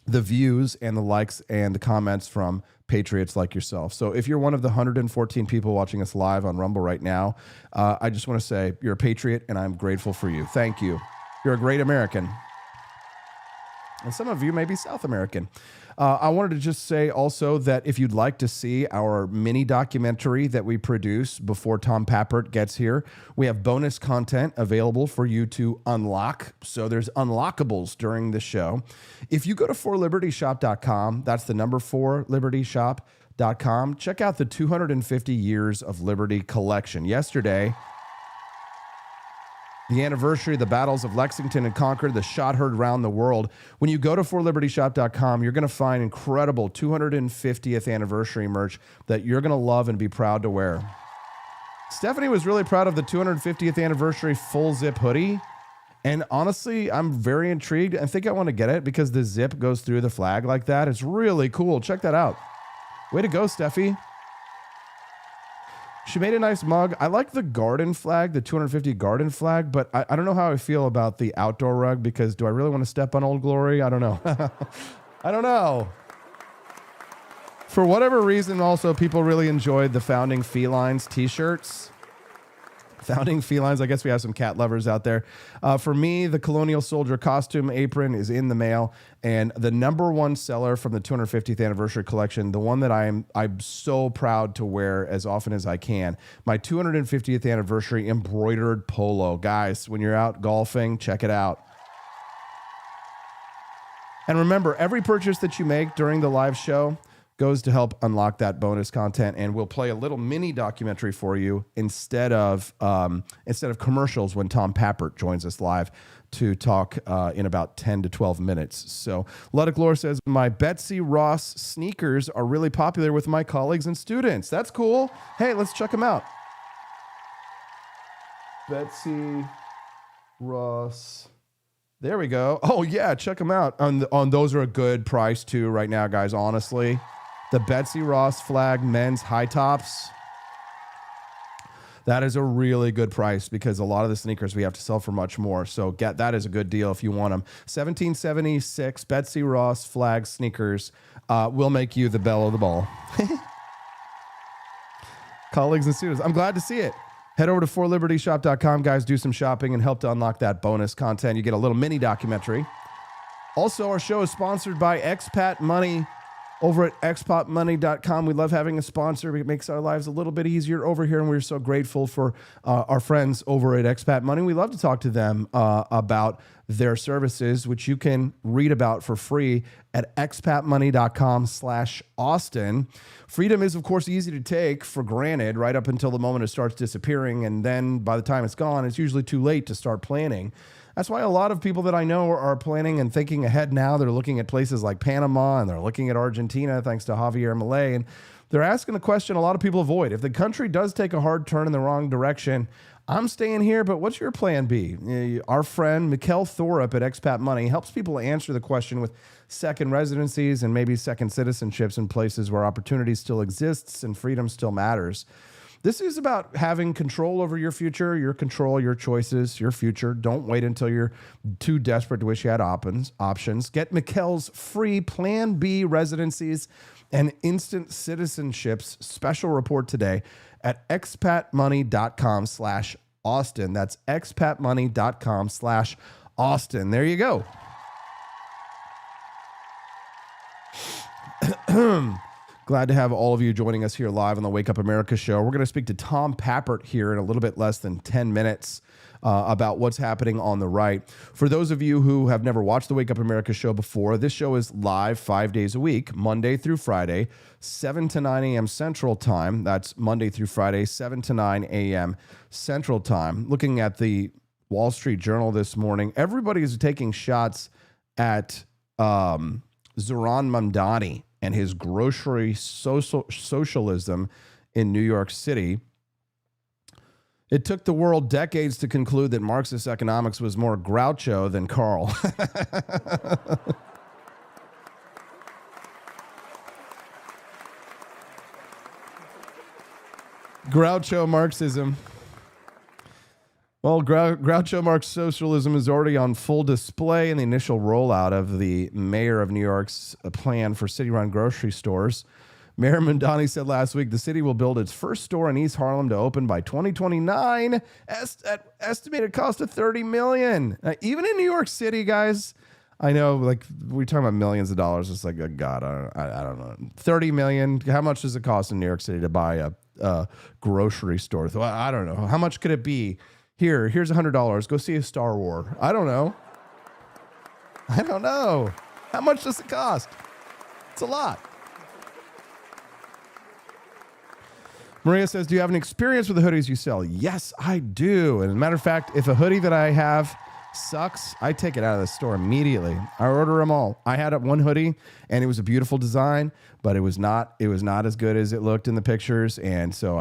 the views and the likes and the comments from patriots like yourself. So if you're one of the 114 people watching us live on Rumble right now, I just want to say you're a patriot, and I'm grateful for you. Thank you. You're a great American. And some of you may be South American. I wanted to just say also that if you'd like to see our mini documentary that we produce before Tom Pappert gets here, we have bonus content available for you to unlock. So there's unlockables during the show. If you go to forlibertyshop.com, that's the number 4libertyshop.com, check out the 250 Years of Liberty collection. Yesterday, the anniversary of the battles of Lexington and Concord, the shot heard around the world. When you go to forlibertyshop.com, you're going to find incredible 250th anniversary merch that you're going to love and be proud to wear. Stephanie was really proud of the 250th anniversary full zip hoodie. And honestly, I'm very intrigued. I think I want to get it because the zip goes through the flag like that. It's really cool. Check that out. Way to go, Steffi. She made a nice mug. I like the garden flag, the 250 garden flag, but I don't know how I feel about the outdoor rug because do I really want to step on Old Glory? I don't know. I don't know. For whatever reason, also, people really enjoyed the Founding Felines t-shirts. Founding Felines, I guess we have some cat lovers out there. For me, the Colonial Soldier costume apron is in the mail, and the number one seller from the 250th anniversary collection, the one that I'm so proud to wear as often as I can, my 250th anniversary embroidered polo. Guys, when you're out golfing, check it out. And remember, every purchase that you make during the live show goes to help unlock that bonus content, and we'll play a little mini documentary for you instead of commercials when Tom Pappert joins us live to talk in about 10 to 12 minutes. So Luddick Lore says, my Betsy Ross sneakers are really popular with my colleagues and students. That's cool. Hey, let's check them out. Betsy Ross. There we go. Oh yeah, check them out. On those are a good price too right now, guys, honestly. The Betsy Ross flag men's high tops. That is a really good price because a lot of the sneakers we have to sell for much more. So get that is a good deal if you want them. 1776 Betsy Ross flag sneakers will make you the belle of the ball. Colleagues and students, I'm glad to see it. Head over to forlibertyshop.com, guys. Do some shopping and help to unlock that bonus content. You get a little mini documentary. Also, our show is sponsored by Expat Money over at expatmoney.com. We love having a sponsor. It makes our lives a little bit easier over here, and we're so grateful for our friends over at Expat Money. We love to talk to them about their services, which you can read about for free at expatmoney.com/Austin. Freedom is, of course, easy to take for granted right up until the moment it starts disappearing, and then by the time it's gone, it's usually too late to start planning. That's why a lot of people that I know are planning and thinking ahead now. They're looking at places like Panama, and they're looking at Argentina, thanks to Javier Milei, and they're asking a question a lot of people avoid. If the country does take a hard turn in the wrong direction, I'm staying here, but what's your plan B? Our friend Mikkel Thorup at Expat Money helps people answer the question with second residencies and maybe second citizenships in places where opportunity still exists and freedom still matters. This is about having control over your future, your control, your choices, your future. Don't wait until you're too desperate to wish you had options. Get Mikkel's free Plan B residencies and instant citizenships special report today at expatmoney.com/Austin. That's expatmoney.com/Austin. There you go. Glad to have all of you joining us here live on the Wake Up America show. We're going to speak to Tom Pappert here in a little bit less than 10 minutes about what's happening on the right. For those of you who have never watched the Wake Up America show before, this show is live 5 days a week, Monday through Friday, 7 to 9 a.m. Central Time. That's Monday through Friday, 7 to 9 a.m. Central Time. Looking at the Wall Street Journal this morning, everybody is taking shots at Zohran Mamdani and his grocery socialism in New York City. It took the world decades to conclude that Marxist economics was more Groucho than Carl. Groucho Marxism. Well, Groucho Marx socialism is already on full display in the initial rollout of the mayor of New York's plan for city-run grocery stores. Mayor Mondani said last week the city will build its first store in East Harlem to open by 2029 at estimated cost of $30 million. Now, even in New York City, guys, I know, like, we're talking about millions of dollars. It's like, oh God, I don't know. $30 million. How much does it cost in New York City to buy a grocery store? So I don't know. How much could it be? Here's $100. Go see a Star Wars. I don't know. How much does it cost? It's a lot. Maria says, do you have an experience with the hoodies you sell? Yes, I do. And as a matter of fact, if a hoodie that I have sucks, I take it out of the store immediately. I order them all. I had one hoodie and it was a beautiful design, but it was not as good as it looked in the pictures. And so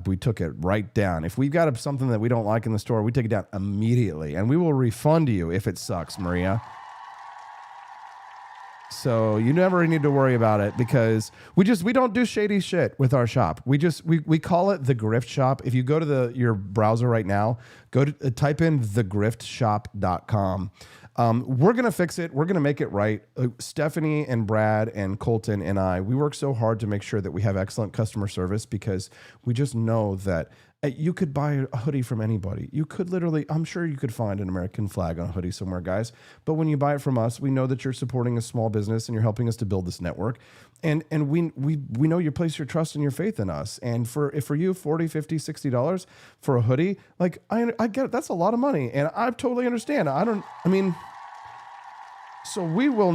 we took it right down. If we've got something that we don't like in the store, we take it down immediately and we will refund you if it sucks, Maria. So you never need to worry about it because we don't do shady shit with our shop. We call it the Grift Shop. If you go to your browser right now, type in thegriftshop.com. We're going to fix it. We're going to make it right. Stephanie and Brad and Colton and I, we work so hard to make sure that we have excellent customer service because we just know that you could buy a hoodie from anybody. You could literally, I'm sure you could find an American flag on a hoodie somewhere, guys. But when you buy it from us, we know that you're supporting a small business and you're helping us to build this network. And we know you place your trust and your faith in us. And for you, $40, $50, $60 for a hoodie, like I get it. That's a lot of money. And I totally understand. So we will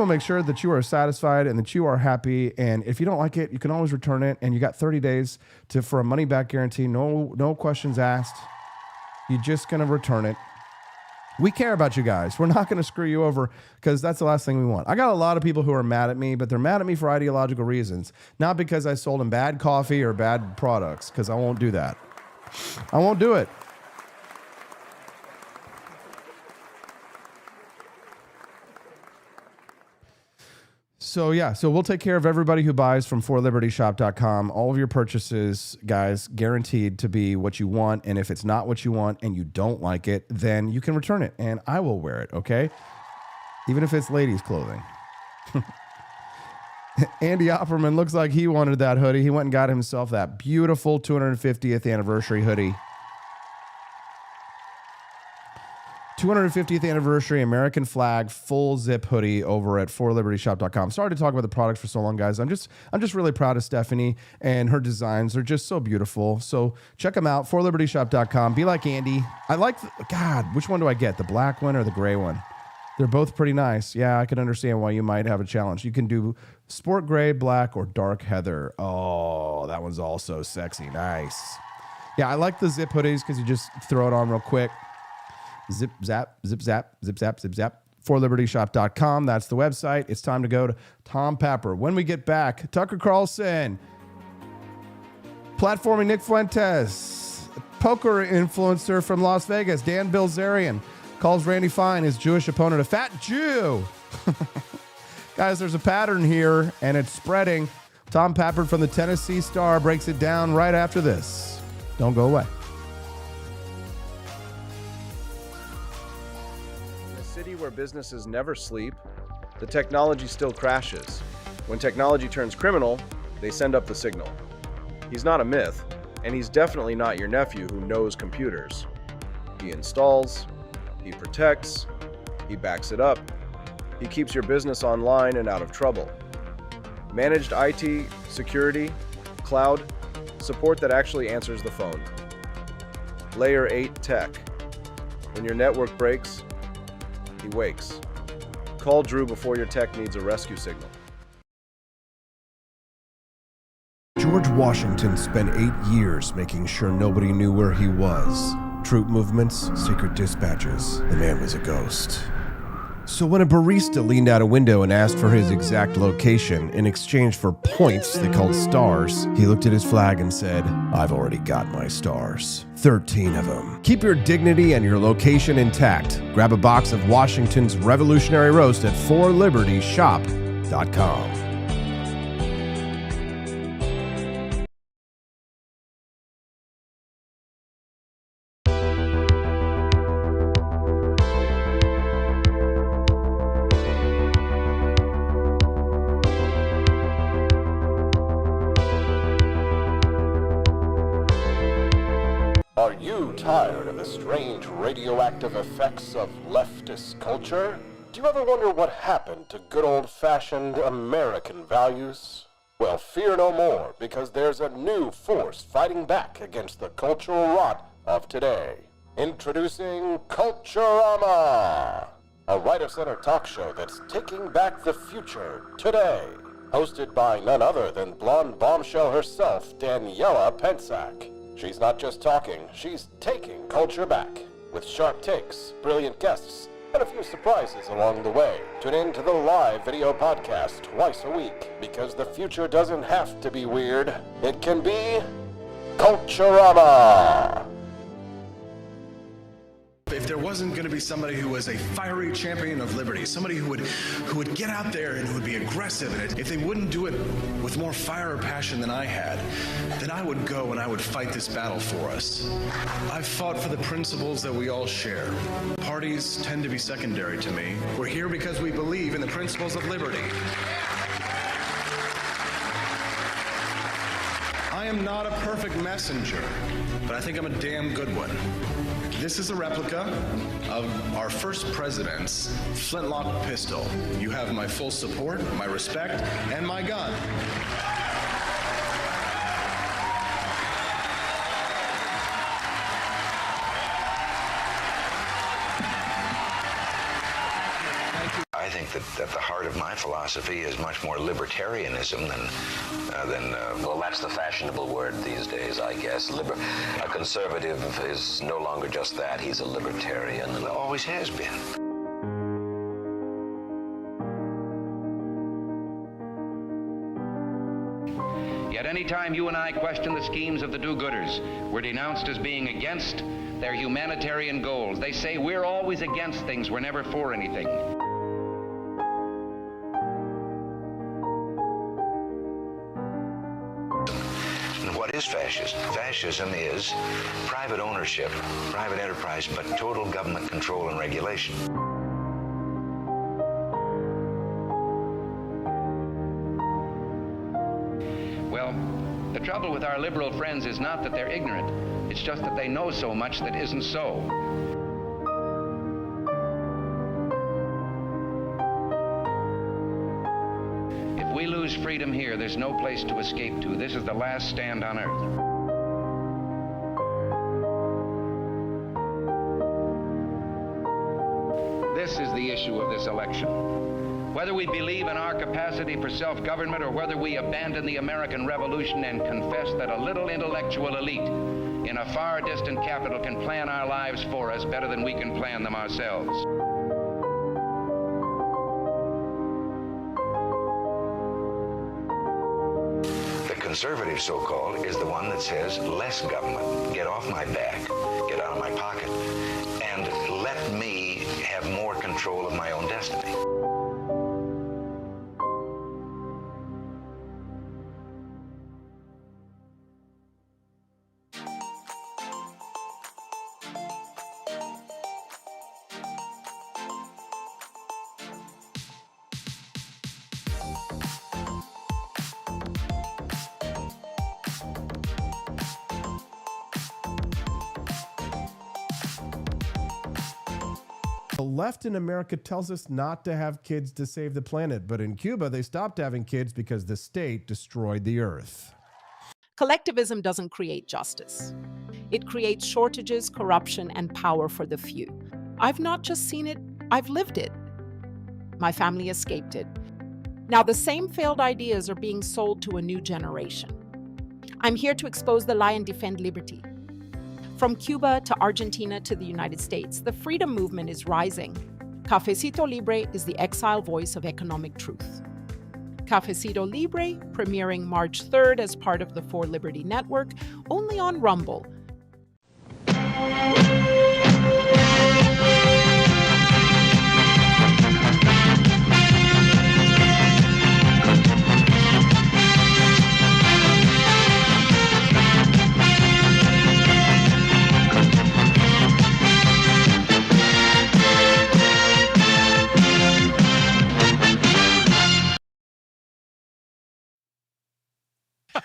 make sure that you are satisfied and that you are happy. And if you don't like it, you can always return it. And you got 30 days for a money back guarantee. No questions asked. You're just going to return it. We care about you guys. We're not going to screw you over because that's the last thing we want. I got a lot of people who are mad at me, but they're mad at me for ideological reasons. Not because I sold them bad coffee or bad products, because I won't do that. I won't do it. So we'll take care of everybody who buys from forlibertyshop.com. All of your purchases, guys, guaranteed to be what you want. And if it's not what you want and you don't like it, then you can return it and I will wear it, okay? Even if it's ladies' clothing. Andy Opperman looks like he wanted that hoodie. He went and got himself that beautiful 250th anniversary hoodie. 250th anniversary American flag full zip hoodie over at forlibertyshop.com. Sorry to talk about the products for so long, guys. I'm just really proud of Stephanie and her designs. They're just so beautiful. So check them out, forlibertyshop.com. Be like Andy. Which one do I get? The black one or the gray one? They're both pretty nice. Yeah, I can understand why you might have a challenge. You can do sport gray, black, or dark heather. Oh, that one's also sexy. Nice. Yeah, I like the zip hoodies because you just throw it on real quick. Zip, zap, zip, zap, zip, zap, zip, zap. forlibertyshop.com. That's the website. It's time to go to Tom Papper. When we get back, Tucker Carlson, platforming Nick Fuentes, poker influencer from Las Vegas, Dan Bilzerian, calls Randy Fine, his Jewish opponent, a fat Jew. Guys, there's a pattern here, and it's spreading. Tom Papper from the Tennessee Star breaks it down right after this. Don't go away. Where businesses never sleep, the technology still crashes. When technology turns criminal, they send up the signal. He's not a myth, and he's definitely not your nephew who knows computers. He installs, he protects, he backs it up, he keeps your business online and out of trouble. Managed IT, security, cloud, support that actually answers the phone. Layer 8 tech. When your network breaks, he wakes. Call Drew before your tech needs a rescue signal. George Washington spent 8 years making sure nobody knew where he was. Troop movements, secret dispatches. The man was a ghost. So when a barista leaned out a window and asked for his exact location in exchange for points they called stars, he looked at his flag and said, "I've already got my stars. 13 of them. Keep your dignity and your location intact. Grab a box of Washington's Revolutionary Roast at forlibertyshop.com. tired of the strange radioactive effects of leftist culture? Do you ever wonder what happened to good old-fashioned American values? Well, fear no more, because there's a new force fighting back against the cultural rot of today. Introducing Culturama, a right-of-center talk show that's taking back the future today. Hosted by none other than blonde bombshell herself, Daniela Pensack. She's not just talking, she's taking culture back. With sharp takes, brilliant guests, and a few surprises along the way. Tune in to the live video podcast twice a week, because the future doesn't have to be weird. It can be Culturama. If there wasn't going to be somebody who was a fiery champion of liberty, somebody who would get out there and who would be aggressive, and if they wouldn't do it with more fire or passion than I had, then I would go and I would fight this battle for us. I've fought for the principles that we all share. Parties tend to be secondary to me. We're here because we believe in the principles of liberty. I am not a perfect messenger, but I think I'm a damn good one. This is a replica of our first president's flintlock pistol. You have my full support, my respect, and my gun. I think that at the heart of my philosophy is much more libertarianism than well, that's the fashionable word these days, I guess. A conservative is no longer just that. He's a libertarian and always has been. Yet any time you and I question the schemes of the do-gooders, we're denounced as being against their humanitarian goals. They say we're always against things, we're never for anything. What is fascism? Fascism is private ownership, private enterprise, but total government control and regulation. Well, the trouble with our liberal friends is not that they're ignorant. It's just that they know so much that isn't so. If we lose freedom here, there's no place to escape to. This is the last stand on earth. This is the issue of this election. Whether we believe in our capacity for self-government or whether we abandon the American Revolution and confess that a little intellectual elite in a far distant capital can plan our lives for us better than we can plan them ourselves. Conservative, so-called, is the one that says less government, get off my back, get out of my pocket, and let me have more control of my own destiny. The left in America tells us not to have kids to save the planet, but in Cuba, they stopped having kids because the state destroyed the earth. Collectivism doesn't create justice. It creates shortages, corruption, and power for the few. I've not just seen it, I've lived it. My family escaped it. Now the same failed ideas are being sold to a new generation. I'm here to expose the lie and defend liberty. From Cuba to Argentina to the United States, the freedom movement is rising. Cafecito Libre is the exile voice of economic truth. Cafecito Libre, premiering March 3rd as part of the For Liberty Network, only on Rumble.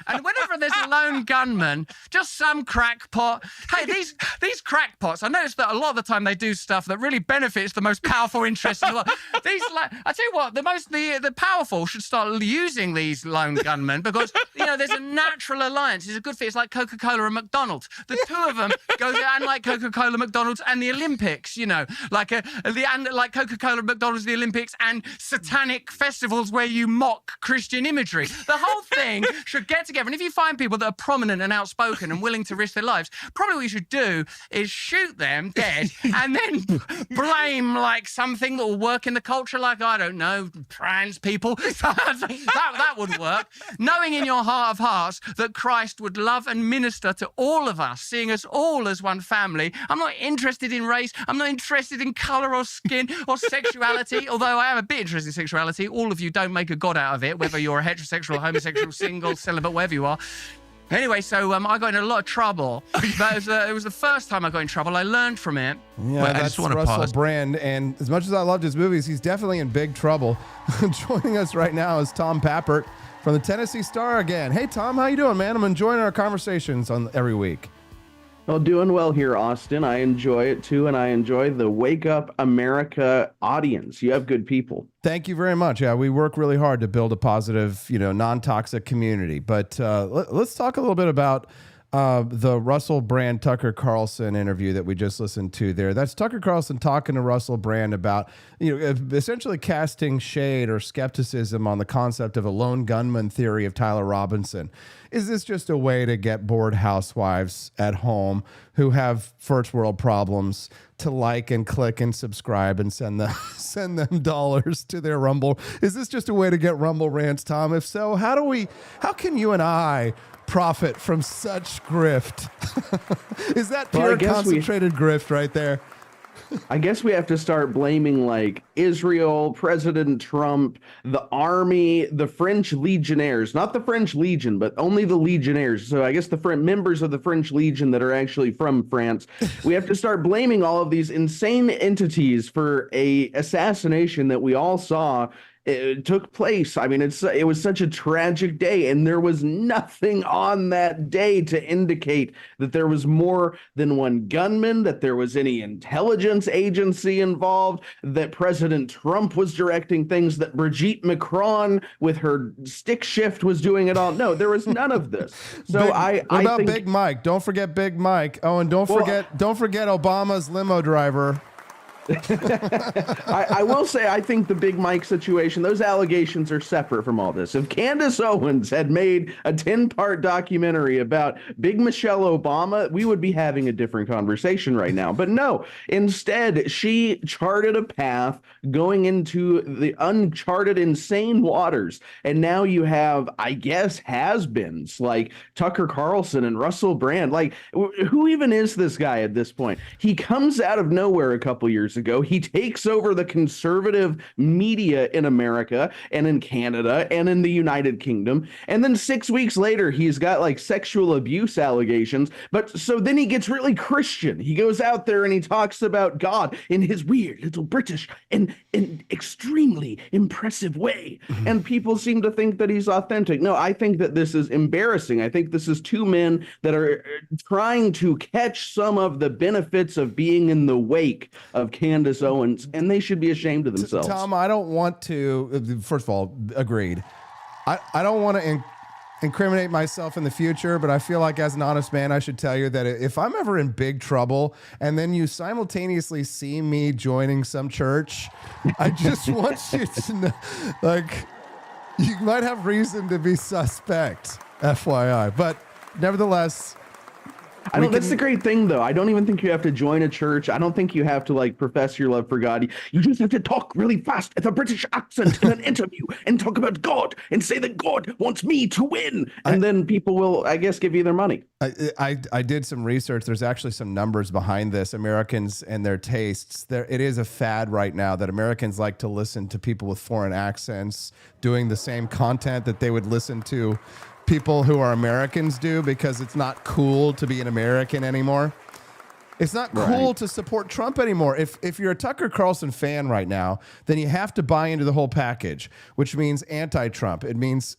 And whenever this is lone gunmen, just some crackpot. Hey, these crackpots, I noticed that a lot of the time they do stuff that really benefits the most powerful interests in the world. I tell you what, the powerful should start using these lone gunmen because, there's a natural alliance. It's a good fit. It's like Coca-Cola and McDonald's. The two of them go down like Coca-Cola, McDonald's, and the Olympics, like Coca-Cola, McDonald's, the Olympics, and satanic festivals where you mock Christian imagery. The whole thing should get together. And if you find people that are prominent and outspoken and willing to risk their lives, probably what you should do is shoot them dead and then blame like something that will work in the culture, like, I don't know, trans people. that would work. Knowing in your heart of hearts that Christ would love and minister to all of us, seeing us all as one family. I'm not interested in race. I'm not interested in colour or skin or sexuality, although I am a bit interested in sexuality. All of you don't make a god out of it, whether you're a heterosexual, homosexual, single, celibate, whatever you are. Anyway, so I got in a lot of trouble. But it was the first time I got in trouble. I learned from it. Yeah, But I that's just want to Russell pause. Brand. And as much as I loved his movies, he's definitely in big trouble. Joining us right now is Tom Pappert from the Tennessee Star again. Hey, Tom, how you doing, man? I'm enjoying our conversations on every week. Well, doing well here, Austin. I enjoy it too, and I enjoy the Wake Up America audience. You have good people. Thank you very much. Yeah, we work really hard to build a positive, non-toxic community. But let's talk a little bit about the Russell Brand Tucker Carlson interview that we just listened to there. That's Tucker Carlson talking to Russell Brand about, essentially casting shade or skepticism on the concept of a lone gunman theory of Tyler Robinson. Is this just a way to get bored housewives at home who have first world problems to like and click and subscribe and send them dollars to their Rumble? Is this just a way to get Rumble rants, Tom? If so, how can you and I profit from such grift? Is that pure concentrated grift right there? I guess we have to start blaming like Israel, President Trump, the army, the French legionnaires, not the French Legion, but only the legionnaires. So I guess the members of the French Legion that are actually from France. We have to start blaming all of these insane entities for a assassination that we all saw. It took place. I mean, it was such a tragic day, and there was nothing on that day to indicate that there was more than one gunman, that there was any intelligence agency involved, that President Trump was directing things, that Brigitte Macron with her stick shift was doing it all. No, there was none of this. So what about Big Mike? Don't forget Big Mike. Oh, and don't forget Obama's limo driver. I will say, I think the Big Mike situation, those allegations are separate from all this. If Candace Owens had made a 10-part documentary about Big Michelle Obama, we would be having a different conversation right now. But no, instead, she charted a path going into the uncharted, insane waters. And now you have, I guess, has-beens like Tucker Carlson and Russell Brand. Like, who even is this guy at this point? He comes out of nowhere a couple years ago. He takes over the conservative media in America and in Canada and in the United Kingdom. And then 6 weeks later, he's got like sexual abuse allegations. But so then he gets really Christian. He goes out there and he talks about God in his weird little British and extremely impressive way. Mm-hmm. And people seem to think that he's authentic. No, I think that this is embarrassing. I think this is two men that are trying to catch some of the benefits of being in the wake of Candace Owens, and they should be ashamed of themselves. Tom, I don't want to, first of all, agreed. I don't want to incriminate myself in the future, but I feel like as an honest man, I should tell you that if I'm ever in big trouble and then you simultaneously see me joining some church, I just want you to know, like, you might have reason to be suspect, FYI. But nevertheless, that's the great thing, though. I don't even think you have to join a church. I don't think you have to like profess your love for God. You just have to talk really fast with a British accent in an interview and talk about God and say that God wants me to win. And then people will, I guess, give you their money. I did some research. There's actually some numbers behind this. Americans and their tastes. It is a fad right now that Americans like to listen to people with foreign accents doing the same content that they would listen to people who are Americans do, because it's not cool to be an American anymore. It's not cool to support Trump anymore. If you're a Tucker Carlson fan right now, then you have to buy into the whole package, which means anti-Trump. It means.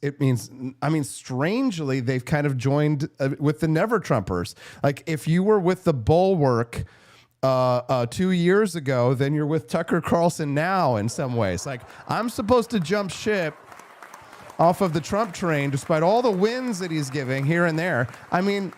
I mean, strangely, they've kind of joined with the Never Trumpers. Like, if you were with the Bulwark 2 years ago, then you're with Tucker Carlson now. In some ways, like, I'm supposed to jump ship off of the Trump train, despite all the wins that he's giving here and there. I mean.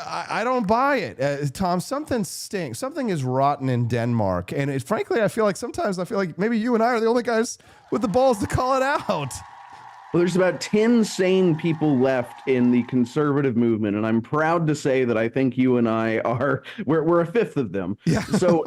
I don't buy it, Tom. Something stinks. Something is rotten in Denmark, and frankly, I feel like maybe you and I are the only guys with the balls to call it out. Well, there's about 10 sane people left in the conservative movement, and I'm proud to say that I think you and I we're a fifth of them. Yeah. So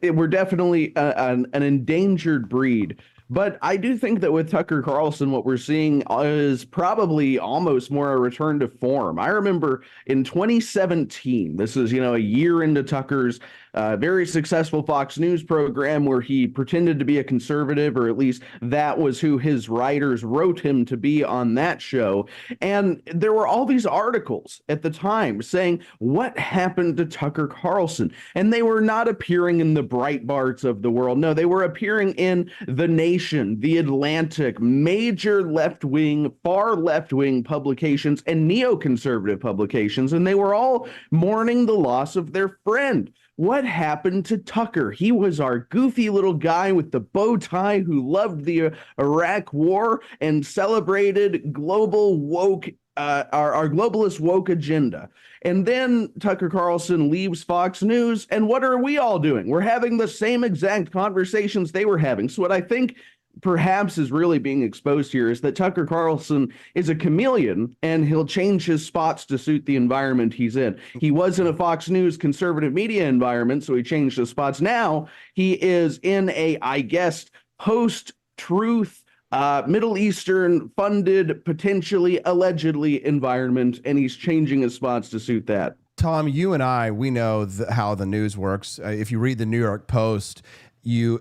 we're definitely an endangered breed. But I do think that with Tucker Carlson, what we're seeing is probably almost more a return to form. I remember in 2017, this is, a year into Tucker's very successful Fox News program where he pretended to be a conservative, or at least that was who his writers wrote him to be on that show. And there were all these articles at the time saying, what happened to Tucker Carlson? And they were not appearing in the Breitbarts of the world. No, they were appearing in The Nation, The Atlantic, major left-wing, far left-wing publications and neoconservative publications. And they were all mourning the loss of their friend. What happened to Tucker? He was our goofy little guy with the bow tie who loved the Iraq war and celebrated global woke, our globalist woke agenda. And then Tucker Carlson leaves Fox News, and what are we all doing? We're having the same exact conversations they were having. So what I think perhaps is really being exposed here is that Tucker Carlson is a chameleon, and he'll change his spots to suit the environment he's in. He was in a Fox News conservative media environment, so he changed his spots. Now he is in a, I guess, post-truth, Middle Eastern funded, potentially, allegedly environment, and he's changing his spots to suit that. Tom, you and I, we know how the news works. If you read the New York Post, you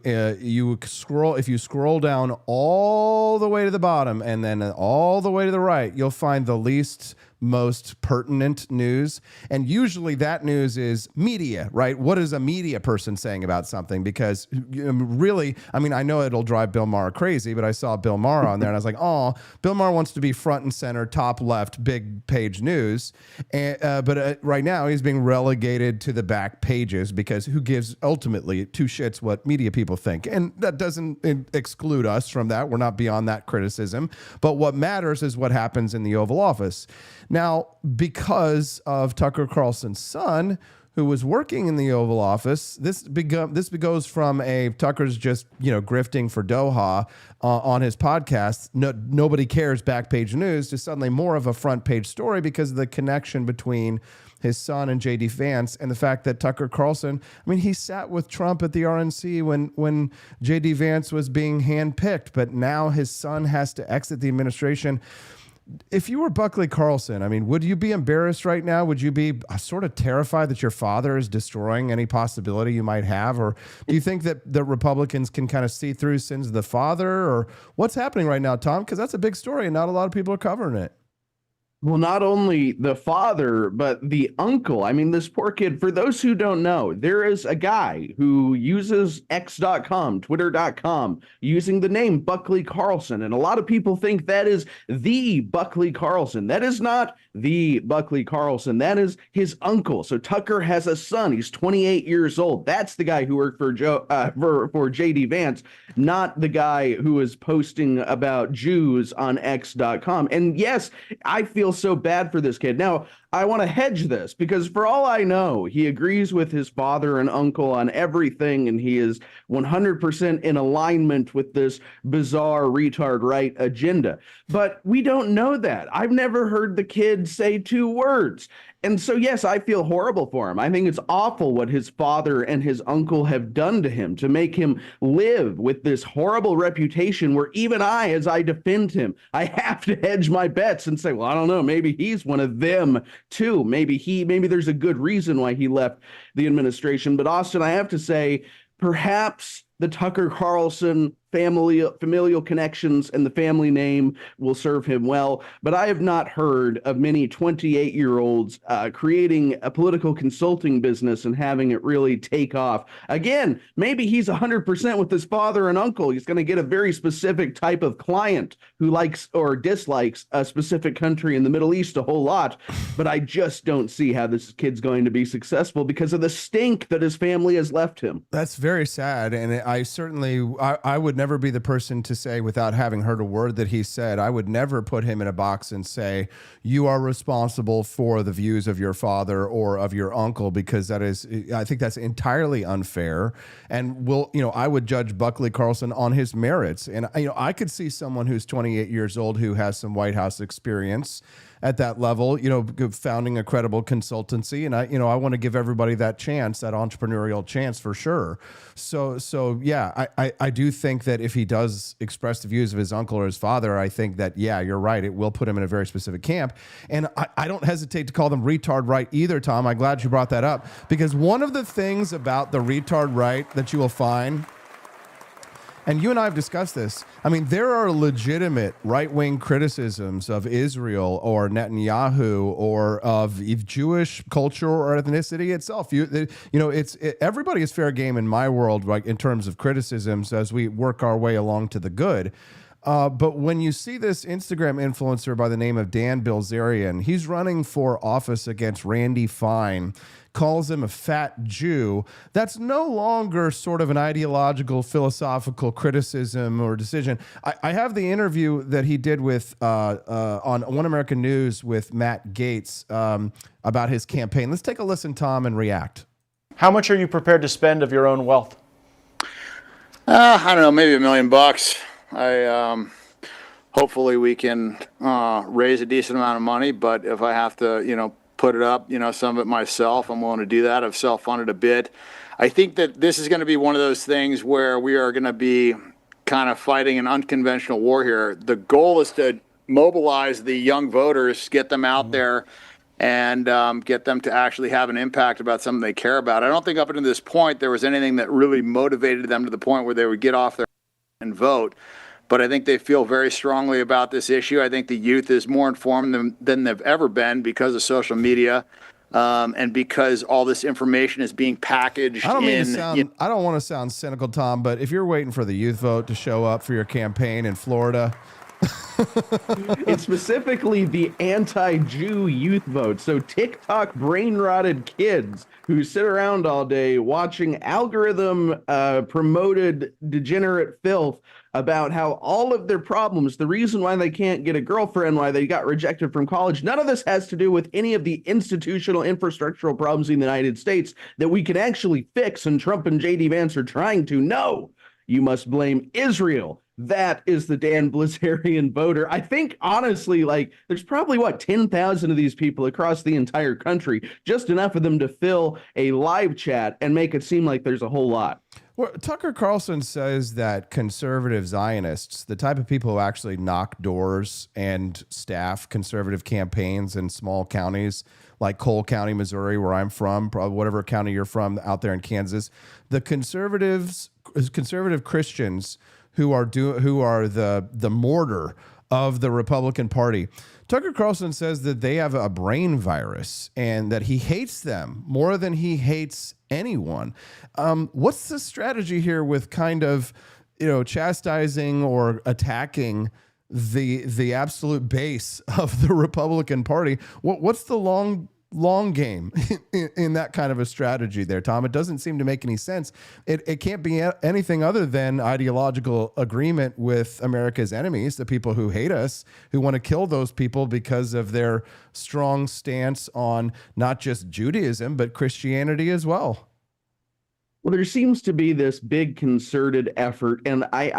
scroll down all the way to the bottom and then all the way to the right, you'll find the least most pertinent news. And usually that news is media, right? What is a media person saying about something? Because really, I mean, I know it'll drive Bill Maher crazy, but I saw Bill Maher on there and I was like, oh, Bill Maher wants to be front and center, top left, big page news. But right now he's being relegated to the back pages because who gives ultimately two shits what media people think? And that doesn't exclude us from that. We're not beyond that criticism. But what matters is what happens in the Oval Office. Now, because of Tucker Carlson's son, who was working in the Oval Office, this goes from a Tucker's just grifting for Doha on his podcast. Nobody cares back page news to suddenly more of a front page story because of the connection between his son and J.D. Vance and the fact that Tucker Carlson, I mean, he sat with Trump at the RNC when J.D. Vance was being handpicked, but now his son has to exit the administration. If you were Buckley Carlson, I mean, would you be embarrassed right now? Would you be sort of terrified that your father is destroying any possibility you might have? Or do you think that the Republicans can kind of see through sins of the father? Or what's happening right now, Tom? Because that's a big story and not a lot of people are covering it. Well, not only the father, but the uncle. I mean, this poor kid, for those who don't know, there is a guy who uses x.com, twitter.com, using the name Buckley Carlson. And a lot of people think that is the Buckley Carlson. That is not the Buckley Carlson. That is his uncle. So Tucker has a son. He's 28 years old. That's the guy who worked for J.D. Vance, not the guy who is posting about Jews on x.com. And yes, I feel so bad for this kid. Now, I want to hedge this because for all I know, he agrees with his father and uncle on everything, and he is 100% in alignment with this bizarre retard right agenda. But we don't know that. I've never heard the kid say two words. And so, yes, I feel horrible for him. I think it's awful what his father and his uncle have done to him to make him live with this horrible reputation where even I, as I defend him, I have to hedge my bets and say, well, I don't know, maybe he's one of them too. Maybe there's a good reason why he left the administration. But Austin, I have to say, perhaps the Tucker Carlson familial connections and the family name will serve him well. But I have not heard of many 28-year-olds creating a political consulting business and having it really take off. Again, maybe he's 100% with his father and uncle. He's going to get a very specific type of client who likes or dislikes a specific country in the Middle East a whole lot. But I just don't see how this kid's going to be successful because of the stink that his family has left him. That's very sad. And I would never be the person to say, without having heard a word that he said, I would never put him in a box and say, you are responsible for the views of your father or of your uncle, because I think that's entirely unfair. And I would judge Buckley Carlson on his merits. And, I could see someone who's 28 years old who has some White House experience at that level, founding a credible consultancy. And I want to give everybody that chance, that entrepreneurial chance for sure. So yeah, I do think that if he does express the views of his uncle or his father, I think that, yeah, you're right. It will put him in a very specific camp. And I don't hesitate to call them retard right either, Tom. I'm glad you brought that up, because one of the things about the retard right that you will find, and you and I have discussed this, I mean, there are legitimate right-wing criticisms of Israel or Netanyahu or of Jewish culture or ethnicity itself. Everybody is fair game in my world, right, in terms of criticisms as we work our way along to the good. But when you see this Instagram influencer by the name of Dan Bilzerian, he's running for office against Randy Fine, calls him a fat Jew. That's no longer sort of an ideological, philosophical criticism or decision. I have the interview that he did with on One American News with Matt Gaetz about his campaign. Let's take a listen, Tom, and react. How much are you prepared to spend of your own wealth? I don't know, maybe $1 million. Hopefully we can raise a decent amount of money, but if I have to, put it up, some of it myself, I'm willing to do that. I've self-funded a bit. I think that this is going to be one of those things where we are going to be kind of fighting an unconventional war here. The goal is to mobilize the young voters, get them out there, and get them to actually have an impact about something they care about. I don't think up until this point there was anything that really motivated them to the point where they would get off their and vote. But I think they feel very strongly about this issue. I think the youth is more informed than they've ever been because of social media, and because all this information is being packaged. I don't want to sound cynical, Tom, but if you're waiting for the youth vote to show up for your campaign in Florida, it's specifically the anti-Jew youth vote. So TikTok brain-rotted kids who sit around all day watching algorithm promoted degenerate filth about how all of their problems, the reason why they can't get a girlfriend, why they got rejected from college, none of this has to do with any of the institutional infrastructural problems in the United States that we can actually fix, and Trump and J.D. Vance are trying to. No, you must blame Israel. That is the Dan Bilzerian voter. I think, honestly, there's probably, 10,000 of these people across the entire country, just enough of them to fill a live chat and make it seem like there's a whole lot. Well, Tucker Carlson says that conservative Zionists, the type of people who actually knock doors and staff conservative campaigns in small counties like Cole County, Missouri, where I'm from, probably whatever county you're from out there in Kansas, the conservative Christians who are the mortar of the Republican Party. Tucker Carlson says that they have a brain virus and that he hates them more than he hates anyone. What's the strategy here with kind of, chastising or attacking the absolute base of the Republican Party? What's the long game in that kind of a strategy there, Tom? It doesn't seem to make any sense. It can't be anything other than ideological agreement with America's enemies, the people who hate us, who want to kill those people because of their strong stance on not just Judaism, but Christianity as well. Well, there seems to be this big concerted effort, and I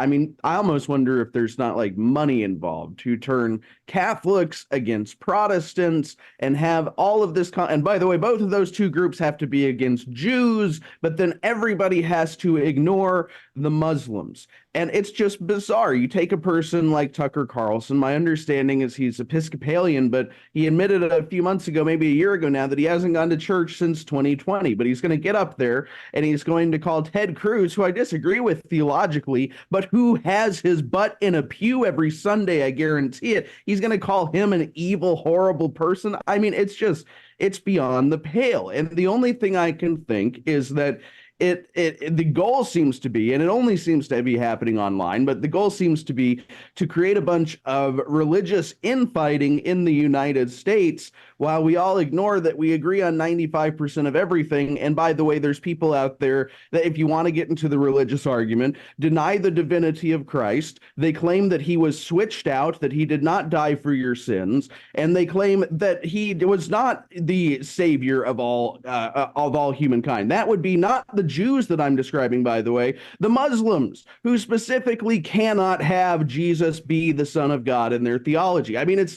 almost wonder if there's not money involved to turn Catholics against Protestants and have all of this. And by the way, both of those two groups have to be against Jews, but then everybody has to ignore the Muslims. And it's just bizarre. You take a person like Tucker Carlson. My understanding is he's Episcopalian, but he admitted a few months ago, maybe a year ago now, that he hasn't gone to church since 2020. But he's going to get up there and he's going to call Ted Cruz, who I disagree with theologically, but who has his butt in a pew every Sunday, I guarantee it. He's going to call him an evil, horrible person. I mean, it's beyond the pale. And the only thing I can think is that the goal seems to be, and it only seems to be happening online, but the goal seems to be to create a bunch of religious infighting in the United States, while we all ignore that we agree on 95% of everything. And by the way, there's people out there that, if you want to get into the religious argument, deny the divinity of Christ. They claim that he was switched out, that he did not die for your sins, and they claim that he was not the savior of all humankind. That would be not the Jews that I'm describing, by the way, the Muslims, who specifically cannot have Jesus be the Son of God in their theology. I mean,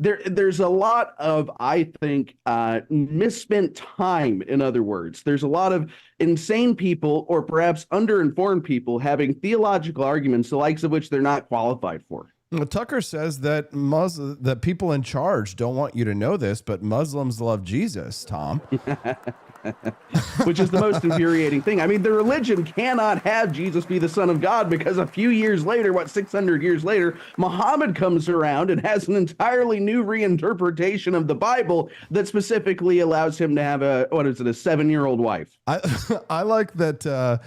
there's a lot of, I think, misspent time. In other words, there's a lot of insane people, or perhaps underinformed people, having theological arguments, the likes of which they're not qualified for. Well, Tucker says that that people in charge don't want you to know this, but Muslims love Jesus, Tom. Which is the most infuriating thing. I mean, the religion cannot have Jesus be the Son of God, because a few years later, 600 years later, Muhammad comes around and has an entirely new reinterpretation of the Bible that specifically allows him to have a 7-year-old wife. I like that.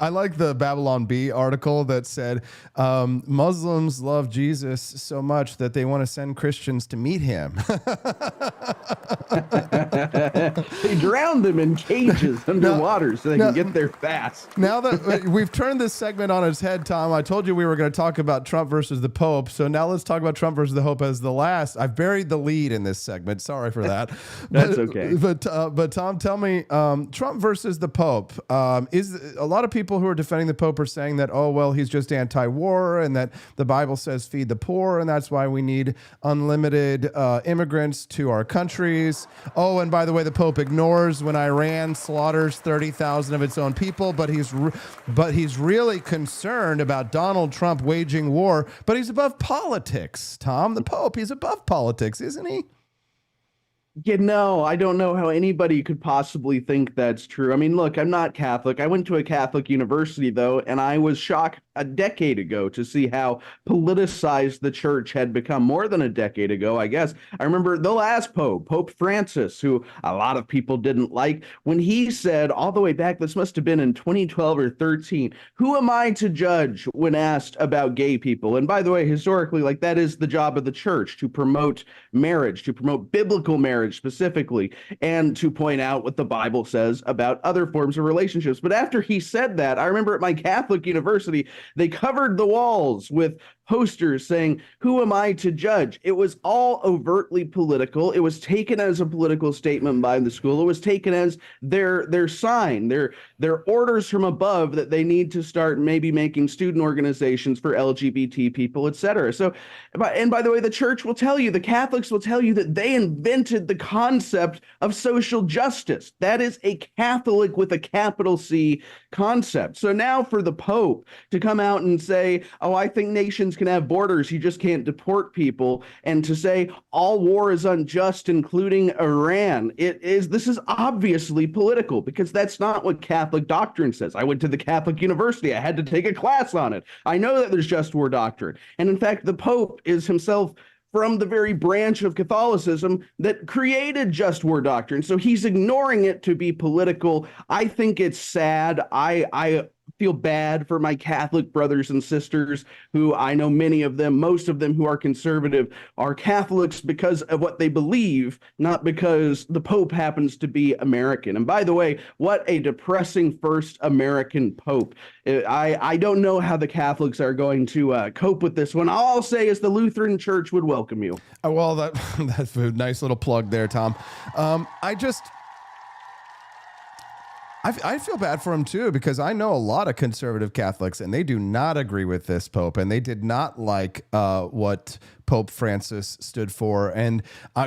I like the Babylon Bee article that said Muslims love Jesus so much that they want to send Christians to meet him. They drown them in cages underwater so they can get there fast. Now that we've turned this segment on its head, Tom, I told you we were going to talk about Trump versus the Pope. So now let's talk about Trump versus the Pope as the last. I've buried the lead in this segment. Sorry for that. That's okay. But Tom, tell me, Trump versus the Pope. Is a lot of people who are defending the Pope are saying that, oh, well, he's just anti-war and that the Bible says feed the poor, and that's why we need unlimited immigrants to our countries. Oh, and by the way, the Pope ignores when Iran slaughters 30,000 of its own people, but he's really concerned about Donald Trump waging war, but he's above politics, Tom. The Pope, he's above politics, isn't he? I don't know how anybody could possibly think that's true. I mean, look, I'm not Catholic. I went to a Catholic university, though, and I was shocked a decade ago to see how politicized the church had become. More than a decade ago, I guess. I remember the last Pope, Pope Francis, who a lot of people didn't like, when he said all the way back, this must have been in 2012 or 13, who am I to judge when asked about gay people? And by the way, historically, like, that is the job of the church, to promote marriage, to promote biblical marriage specifically, and to point out what the Bible says about other forms of relationships. But after he said that, I remember at my Catholic university, they covered the walls with posters saying, who am I to judge? It was all overtly political. It was taken as a political statement by the school. It was taken as their sign, their orders from above that they need to start maybe making student organizations for LGBT people, etc. So, and by the way, the church will tell you, the Catholics will tell you, that they invented the concept of social justice. That is a Catholic with a capital C concept. So now for the Pope to come out and say, oh, I think nations can have borders, you just can't deport people, and to say all war is unjust, including Iran, this is obviously political, because that's not what Catholic doctrine says. I went to the Catholic university. I had to take a class on it. I know that there's just war doctrine. And in fact, the Pope is himself from the very branch of Catholicism that created just war doctrine. So he's ignoring it to be political. I think it's sad. I feel bad for my Catholic brothers and sisters, who I know many of them, most of them who are conservative, are Catholics because of what they believe, not because the Pope happens to be American. And by the way, what a depressing first American Pope. I don't know how the Catholics are going to cope with this one. All I'll say is the Lutheran Church would welcome you. Well, that's a nice little plug there, Tom. I feel bad for him too, because I know a lot of conservative Catholics and they do not agree with this Pope, and they did not like what Pope Francis stood for. And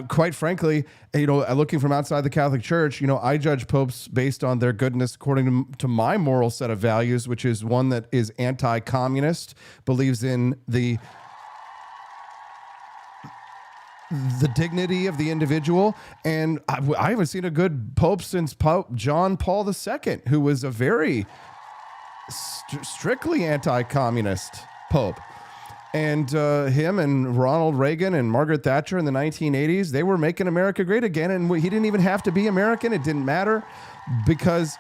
quite frankly, looking from outside the Catholic Church, I judge popes based on their goodness according to my moral set of values, which is one that is anti-communist, believes in the dignity of the individual. And I haven't seen a good pope since Pope John Paul II, who was a very strictly anti-communist pope. And him and Ronald Reagan and Margaret Thatcher in the 1980s, they were making America great again. And he didn't even have to be American. It didn't matter, because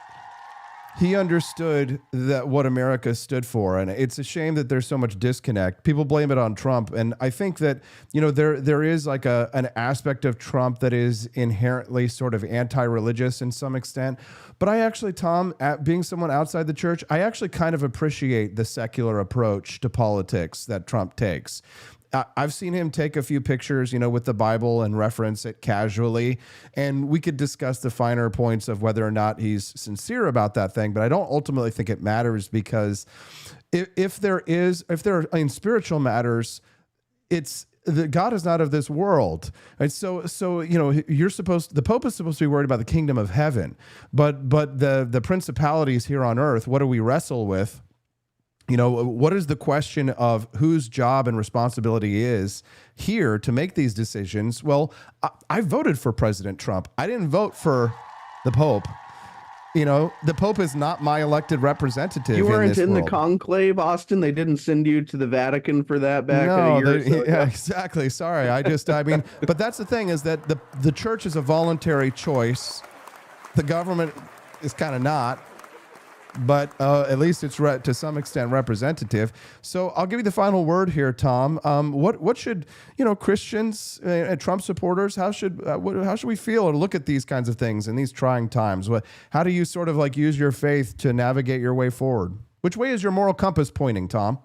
he understood that what America stood for. And it's a shame that there's so much disconnect. People blame it on Trump. And I think that, there is like an aspect of Trump that is inherently sort of anti-religious in some extent. But I actually, Tom, being someone outside the church, I actually kind of appreciate the secular approach to politics that Trump takes. I've seen him take a few pictures, with the Bible and reference it casually, and we could discuss the finer points of whether or not he's sincere about that thing. But I don't ultimately think it matters, because if there are in spiritual matters, the God is not of this world. And so the Pope is supposed to be worried about the kingdom of heaven, but the principalities here on earth, what do we wrestle with? What is the question of whose job and responsibility is here to make these decisions? Well, I voted for President Trump. I didn't vote for the Pope. The Pope is not my elected representative. You weren't in the world. conclave, Austin. They didn't send you to the Vatican for that back a year or so ago. Yeah, exactly. Sorry. But that's the thing, is that the church is a voluntary choice. The government is kind of not. But at least it's to some extent representative. So I'll give you the final word here, Tom. What should Christians and Trump supporters, how should we feel or look at these kinds of things in these trying times? How do you sort of use your faith to navigate your way forward? Which way is your moral compass pointing, Tom?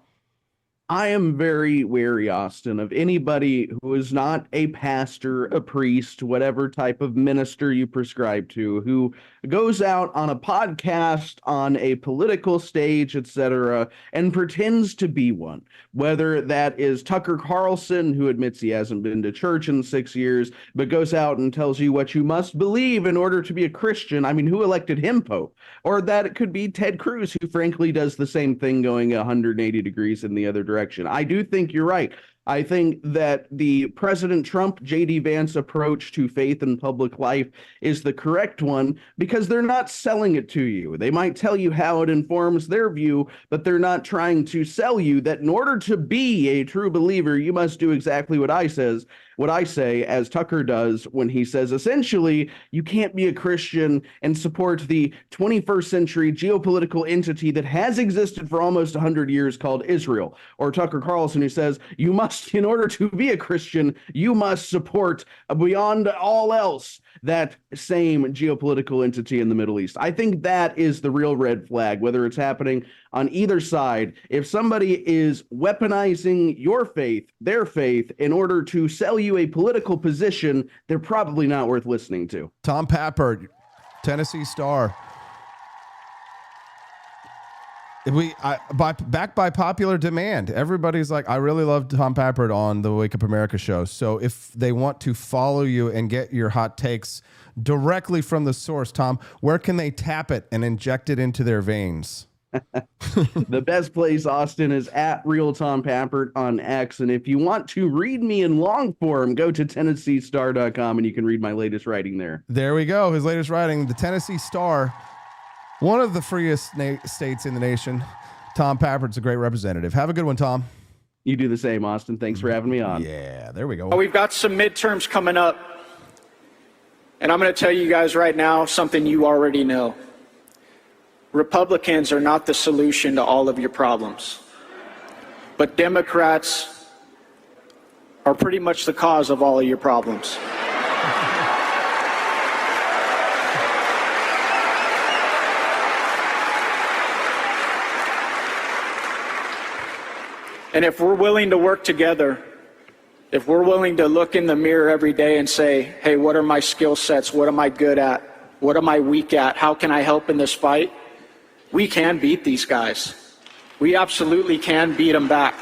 I am very wary, Austin, of anybody who is not a pastor, a priest, whatever type of minister you prescribe to, who goes out on a podcast, on a political stage, etc., and pretends to be one. Whether that is Tucker Carlson, who admits he hasn't been to church in 6 years, but goes out and tells you what you must believe in order to be a Christian. I mean, who elected him Pope? Or that it could be Ted Cruz, who frankly does the same thing going 180 degrees in the other direction. I do think you're right. I think that the President Trump, J.D. Vance approach to faith and public life is the correct one, because they're not selling it to you. They might tell you how it informs their view, but they're not trying to sell you that in order to be a true believer, you must do exactly what I say, as Tucker does when he says, essentially, you can't be a Christian and support the 21st century geopolitical entity that has existed for almost 100 years called Israel. Or Tucker Carlson, who says, you must, in order to be a Christian, you must support beyond all else that same geopolitical entity in the Middle East. I think that is the real red flag, whether it's happening on either side. If somebody is weaponizing your faith, their faith, in order to sell you a political position, they're probably not worth listening to. Tom Pappert, Tennessee Star. Backed by popular demand. Everybody's like, I really love Tom Pappert on the Wake Up America show. So if they want to follow you and get your hot takes directly from the source, Tom, where can they tap it and inject it into their veins? The best place, Austin, is at Real Tom Pappert on X. And if you want to read me in long form, go to TennesseeStar.com and you can read my latest writing there. There we go. His latest writing, the Tennessee Star. One of the freest states in the nation. Tom Pappert's a great representative. Have a good one, Tom. You do the same, Austin. Thanks for having me on. Yeah, there we go. We've got some midterms coming up, and I'm going to tell you guys right now something you already know. Republicans are not the solution to all of your problems, but Democrats are pretty much the cause of all of your problems. And if we're willing to work together, if we're willing to look in the mirror every day and say, hey, what are my skill sets? What am I good at? What am I weak at? How can I help in this fight? We can beat these guys. We absolutely can beat them back.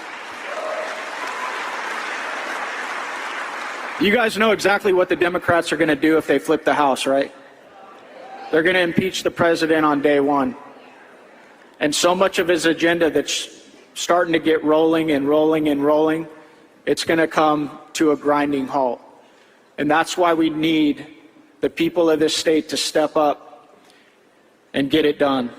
You guys know exactly what the Democrats are going to do if they flip the House, right? They're going to impeach the president on day one. And so much of his agenda that's starting to get rolling and rolling and rolling, it's going to come to a grinding halt. And that's why we need the people of this state to step up and get it done.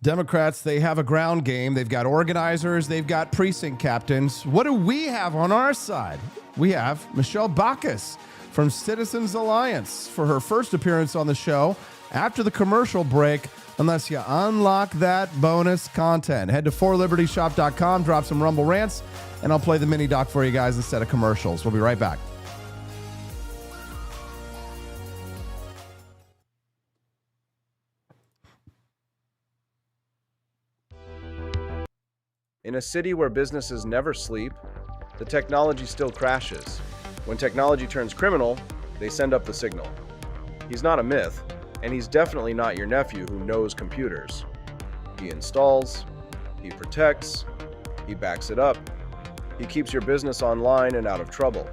Democrats, they have a ground game. They've got organizers. They've got precinct captains. What do we have on our side? We have Michelle Baucus from Citizens Alliance for her first appearance on the show after the commercial break, unless you unlock that bonus content. Head to forlibertyshop.com, drop some Rumble rants, and I'll play the mini doc for you guys instead of commercials. We'll be right back. In a city where businesses never sleep, the technology still crashes. When technology turns criminal, they send up the signal. He's not a myth, and he's definitely not your nephew who knows computers. He installs, he protects, he backs it up, he keeps your business online and out of trouble.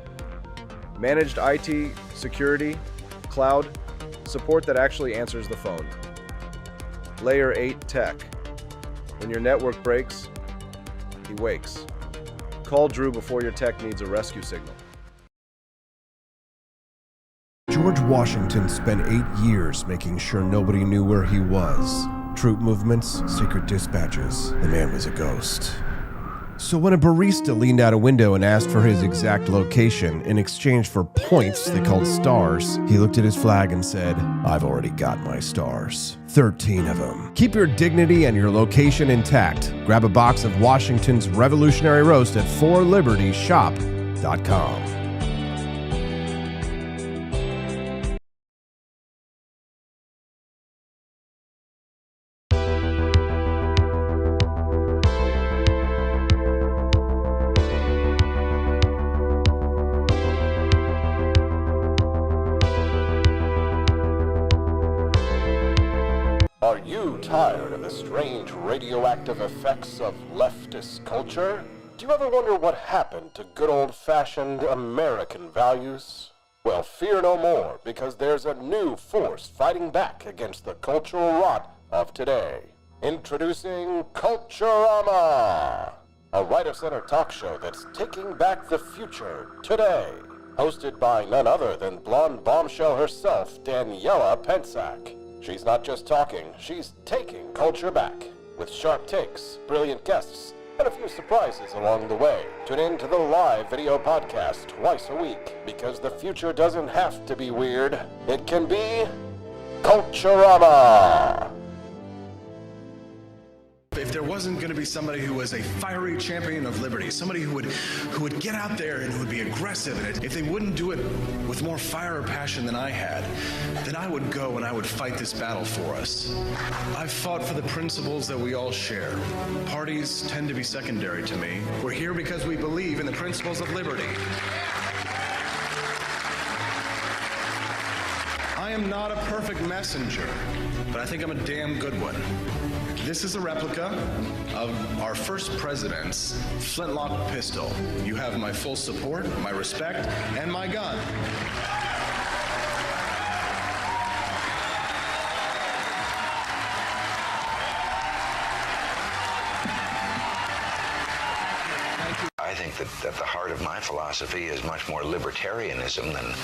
Managed IT, security, cloud, support that actually answers the phone. Layer 8 tech. When your network breaks, he wakes. Call Drew before your tech needs a rescue signal. George Washington spent 8 years making sure nobody knew where he was. Troop movements, secret dispatches. The man was a ghost. So when a barista leaned out a window and asked for his exact location in exchange for points they called stars, he looked at his flag and said, "I've already got my stars. 13 of them." Keep your dignity and your location intact. Grab a box of Washington's Revolutionary Roast at forlibertyshop.com. Are you tired of the strange radioactive effects of leftist culture? Do you ever wonder what happened to good old-fashioned American values? Well, fear no more, because there's a new force fighting back against the cultural rot of today. Introducing Culturama, a right-of-center talk show that's taking back the future today. Hosted by none other than blonde bombshell herself, Daniela Pensack. She's not just talking, she's taking culture back. With sharp takes, brilliant guests, and a few surprises along the way. Tune in to the live video podcast twice a week, because the future doesn't have to be weird. It can be Culturama. If there wasn't going to be somebody who was a fiery champion of liberty, somebody who would get out there and who would be aggressive, and if they wouldn't do it with more fire or passion than I had, then I would go and I would fight this battle for us. I've fought for the principles that we all share. Parties tend to be secondary to me. We're here because we believe in the principles of liberty. I am not a perfect messenger, but I think I'm a damn good one. This is a replica of our first president's flintlock pistol. You have my full support, my respect, and my gun. I think that at the heart of my philosophy is much more libertarianism than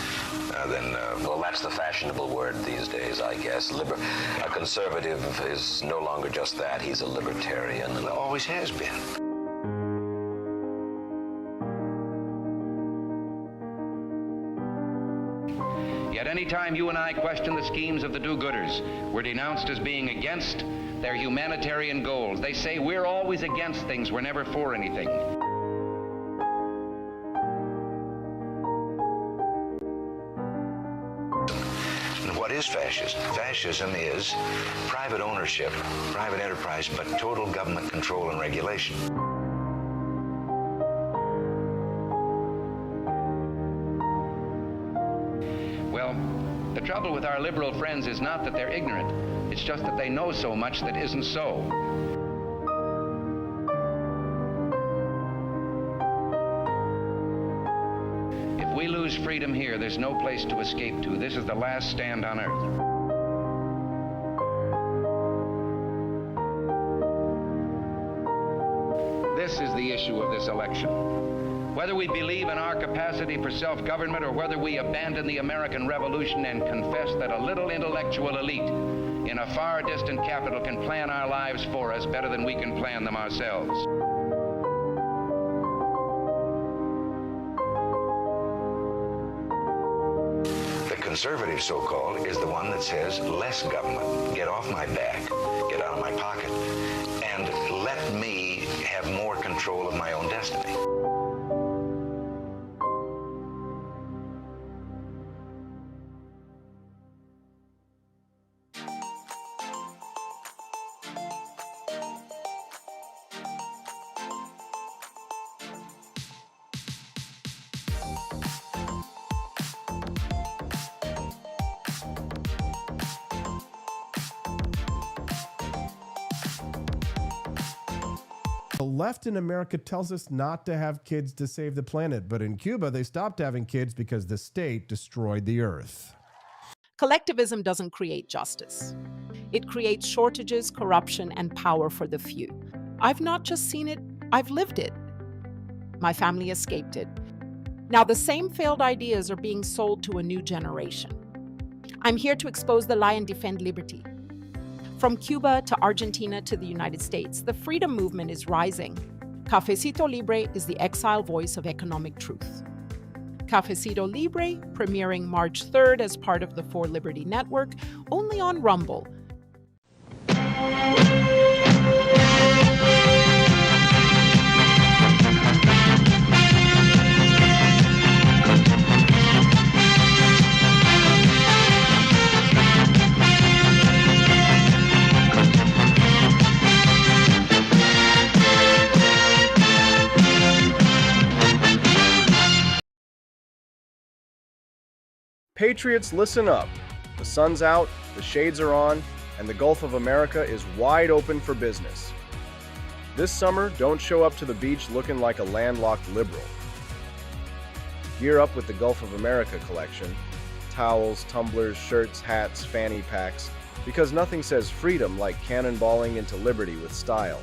well, that's the fashionable word these days, I guess. A conservative is no longer just that. He's a libertarian and always has been. Yet any time you and I question the schemes of the do-gooders, we're denounced as being against their humanitarian goals. They say we're always against things, we're never for anything. What is fascism? Fascism is private ownership, private enterprise, but total government control and regulation. the trouble with our liberal friends is not that they're ignorant. It's just that they know so much that isn't so. If we lose freedom here, there's no place to escape to. This is the last stand on earth. This is the issue of this election. Whether we believe in our capacity for self-government or whether we abandon the American Revolution and confess that a little intellectual elite in a far distant capital can plan our lives for us better than we can plan them ourselves. The conservative, so-called, is the one that says less government, get off my back, get out of my pocket, and let me have more control of my own destiny. The left in America tells us not to have kids to save the planet, but in Cuba, they stopped having kids because the state destroyed the earth. Collectivism doesn't create justice. It creates shortages, corruption, and power for the few. I've not just seen it, I've lived it. My family escaped it. Now, the same failed ideas are being sold to a new generation. I'm here to expose the lie and defend liberty. From Cuba to Argentina to the United States, the freedom movement is rising. Cafecito Libre is the exile voice of economic truth. Cafecito Libre, premiering March 3rd as part of the For Liberty Network, only on Rumble. Patriots, listen up. The sun's out, the shades are on, and the Gulf of America is wide open for business. This summer, don't show up to the beach looking like a landlocked liberal. Gear up with the Gulf of America collection. Towels, tumblers, shirts, hats, fanny packs, because nothing says freedom like cannonballing into liberty with style.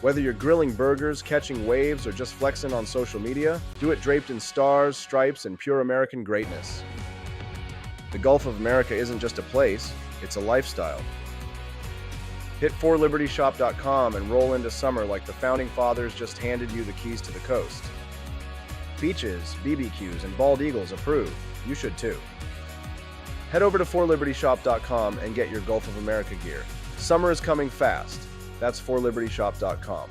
Whether you're grilling burgers, catching waves, or just flexing on social media, do it draped in stars, stripes, and pure American greatness. The Gulf of America isn't just a place, it's a lifestyle. Hit forlibertyshop.com and roll into summer like the Founding Fathers just handed you the keys to the coast. Beaches, BBQs, and bald eagles approved. You should too. Head over to forlibertyshop.com and get your Gulf of America gear. Summer is coming fast. That's forlibertyshop.com.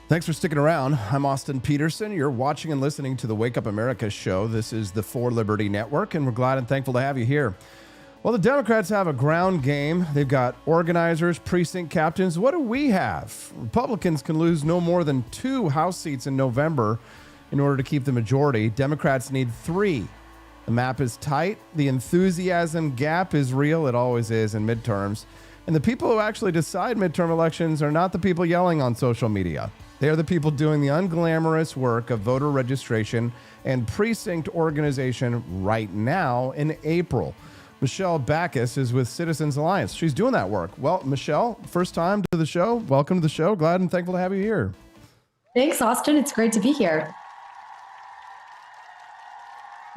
Thanks for sticking around. I'm Austin Peterson. You're watching and listening to the Wake Up America show. This is the For Liberty Network, and we're glad and thankful to have you here. Well, the Democrats have a ground game. They've got organizers, precinct captains. What do we have? Republicans can lose no more than 2 House seats in November in order to keep the majority. Democrats need 3. The map is tight. The enthusiasm gap is real. It always is in midterms. And the people who actually decide midterm elections are not the people yelling on social media. They are the people doing the unglamorous work of voter registration and precinct organization right now in April. Michelle Backus is with Citizens Alliance. She's doing that work. Well, Michelle, first time to the show. Welcome to the show. Glad and thankful to have you here. Thanks, Austin. It's great to be here.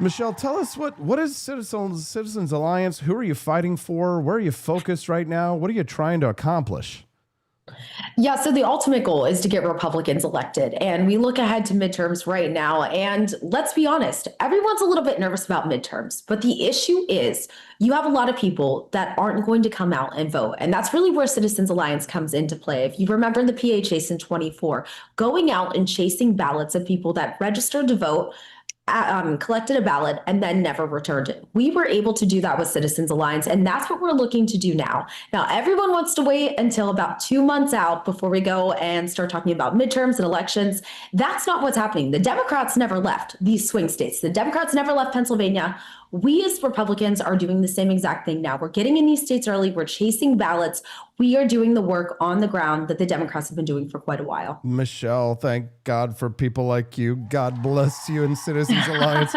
Michelle, tell us what is Citizens Alliance? Who are you fighting for? Where are you focused right now? What are you trying to accomplish? Yeah, so the ultimate goal is to get Republicans elected. And we look ahead to midterms right now. And let's be honest, everyone's a little bit nervous about midterms. But the issue is you have a lot of people that aren't going to come out and vote. And that's really where Citizens Alliance comes into play. If you remember the PA chase in 24, going out and chasing ballots of people that registered to vote collected a ballot and then never returned it. We were able to do that with Citizens Alliance, and that's what we're looking to do now. Now, everyone wants to wait until about 2 months out before we go and start talking about midterms and elections. That's not what's happening. The Democrats never left these swing states. The Democrats never left Pennsylvania. We as Republicans are doing the same exact thing now. We're getting in these states early. We're chasing ballots. We are doing the work on the ground that the Democrats have been doing for quite a while. Michelle, thank God for people like you. God bless you and Citizens Alliance,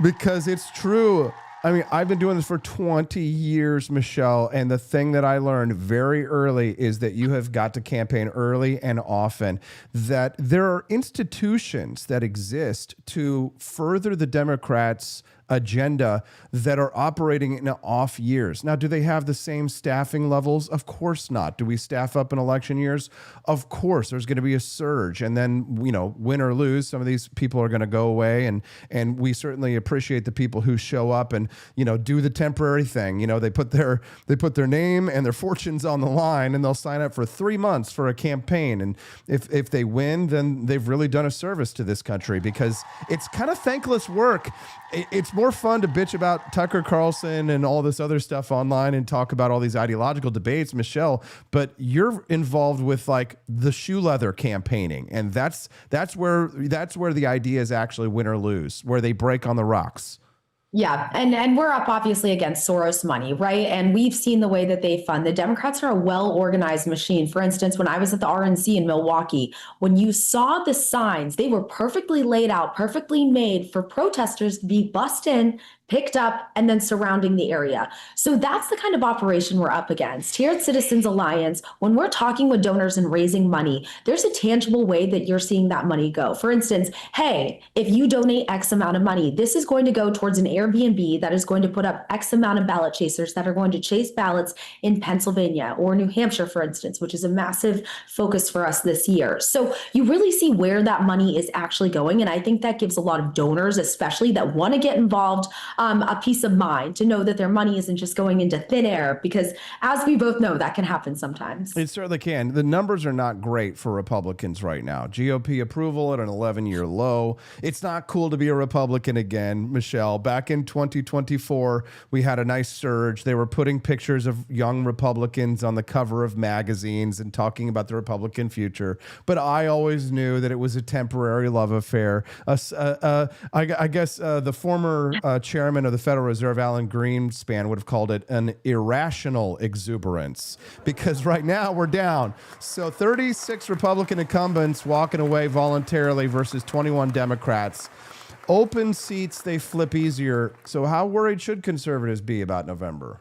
because it's true. I mean, I've been doing this for 20 years, Michelle, and the thing that I learned very early is that you have got to campaign early and often, that there are institutions that exist to further the Democrats' agenda that are operating in off years. Now, do they have the same staffing levels? Of course not. Do we staff up in election years? Of course. There's going to be a surge, and then, you know, win or lose, some of these people are going to go away, and we certainly appreciate the people who show up and, you know, do the temporary thing. You know, they put their name and their fortunes on the line, and they'll sign up for 3 months for a campaign, and if they win, then they've really done a service to this country, because it's kind of thankless work. It's more fun to bitch about Tucker Carlson and all this other stuff online and talk about all these ideological debates, Michelle, but you're involved with like the shoe leather campaigning, and that's where the idea is actually win or lose, where they break on the rocks. Yeah, and we're up obviously against Soros money, right? And we've seen the way that they fund. The Democrats are a well-organized machine. For instance, when I was at the RNC in Milwaukee, when you saw the signs, they were perfectly laid out, perfectly made for protesters to be bussed in, picked up, and then surrounding the area. So that's the kind of operation we're up against. Here at Citizens Alliance, when we're talking with donors and raising money, there's a tangible way that you're seeing that money go. For instance, hey, if you donate X amount of money, this is going to go towards an Airbnb that is going to put up X amount of ballot chasers that are going to chase ballots in Pennsylvania or New Hampshire, for instance, which is a massive focus for us this year. So you really see where that money is actually going. And I think that gives a lot of donors, especially that want to get involved, a peace of mind to know that their money isn't just going into thin air, because as we both know, that can happen sometimes. It certainly can. The numbers are not great for Republicans right now. GOP approval at an 11-year low. It's not cool to be a Republican again, Michelle. Back in 2024, we had a nice surge. They were putting pictures of young Republicans on the cover of magazines and talking about the Republican future. But I always knew that it was a temporary love affair. I guess the former chairman of the Federal Reserve, Alan Greenspan, would have called it an irrational exuberance, because right now we're down. So 36 Republican incumbents walking away voluntarily versus 21 Democrats. Open seats, they flip easier. So how worried should conservatives be about November?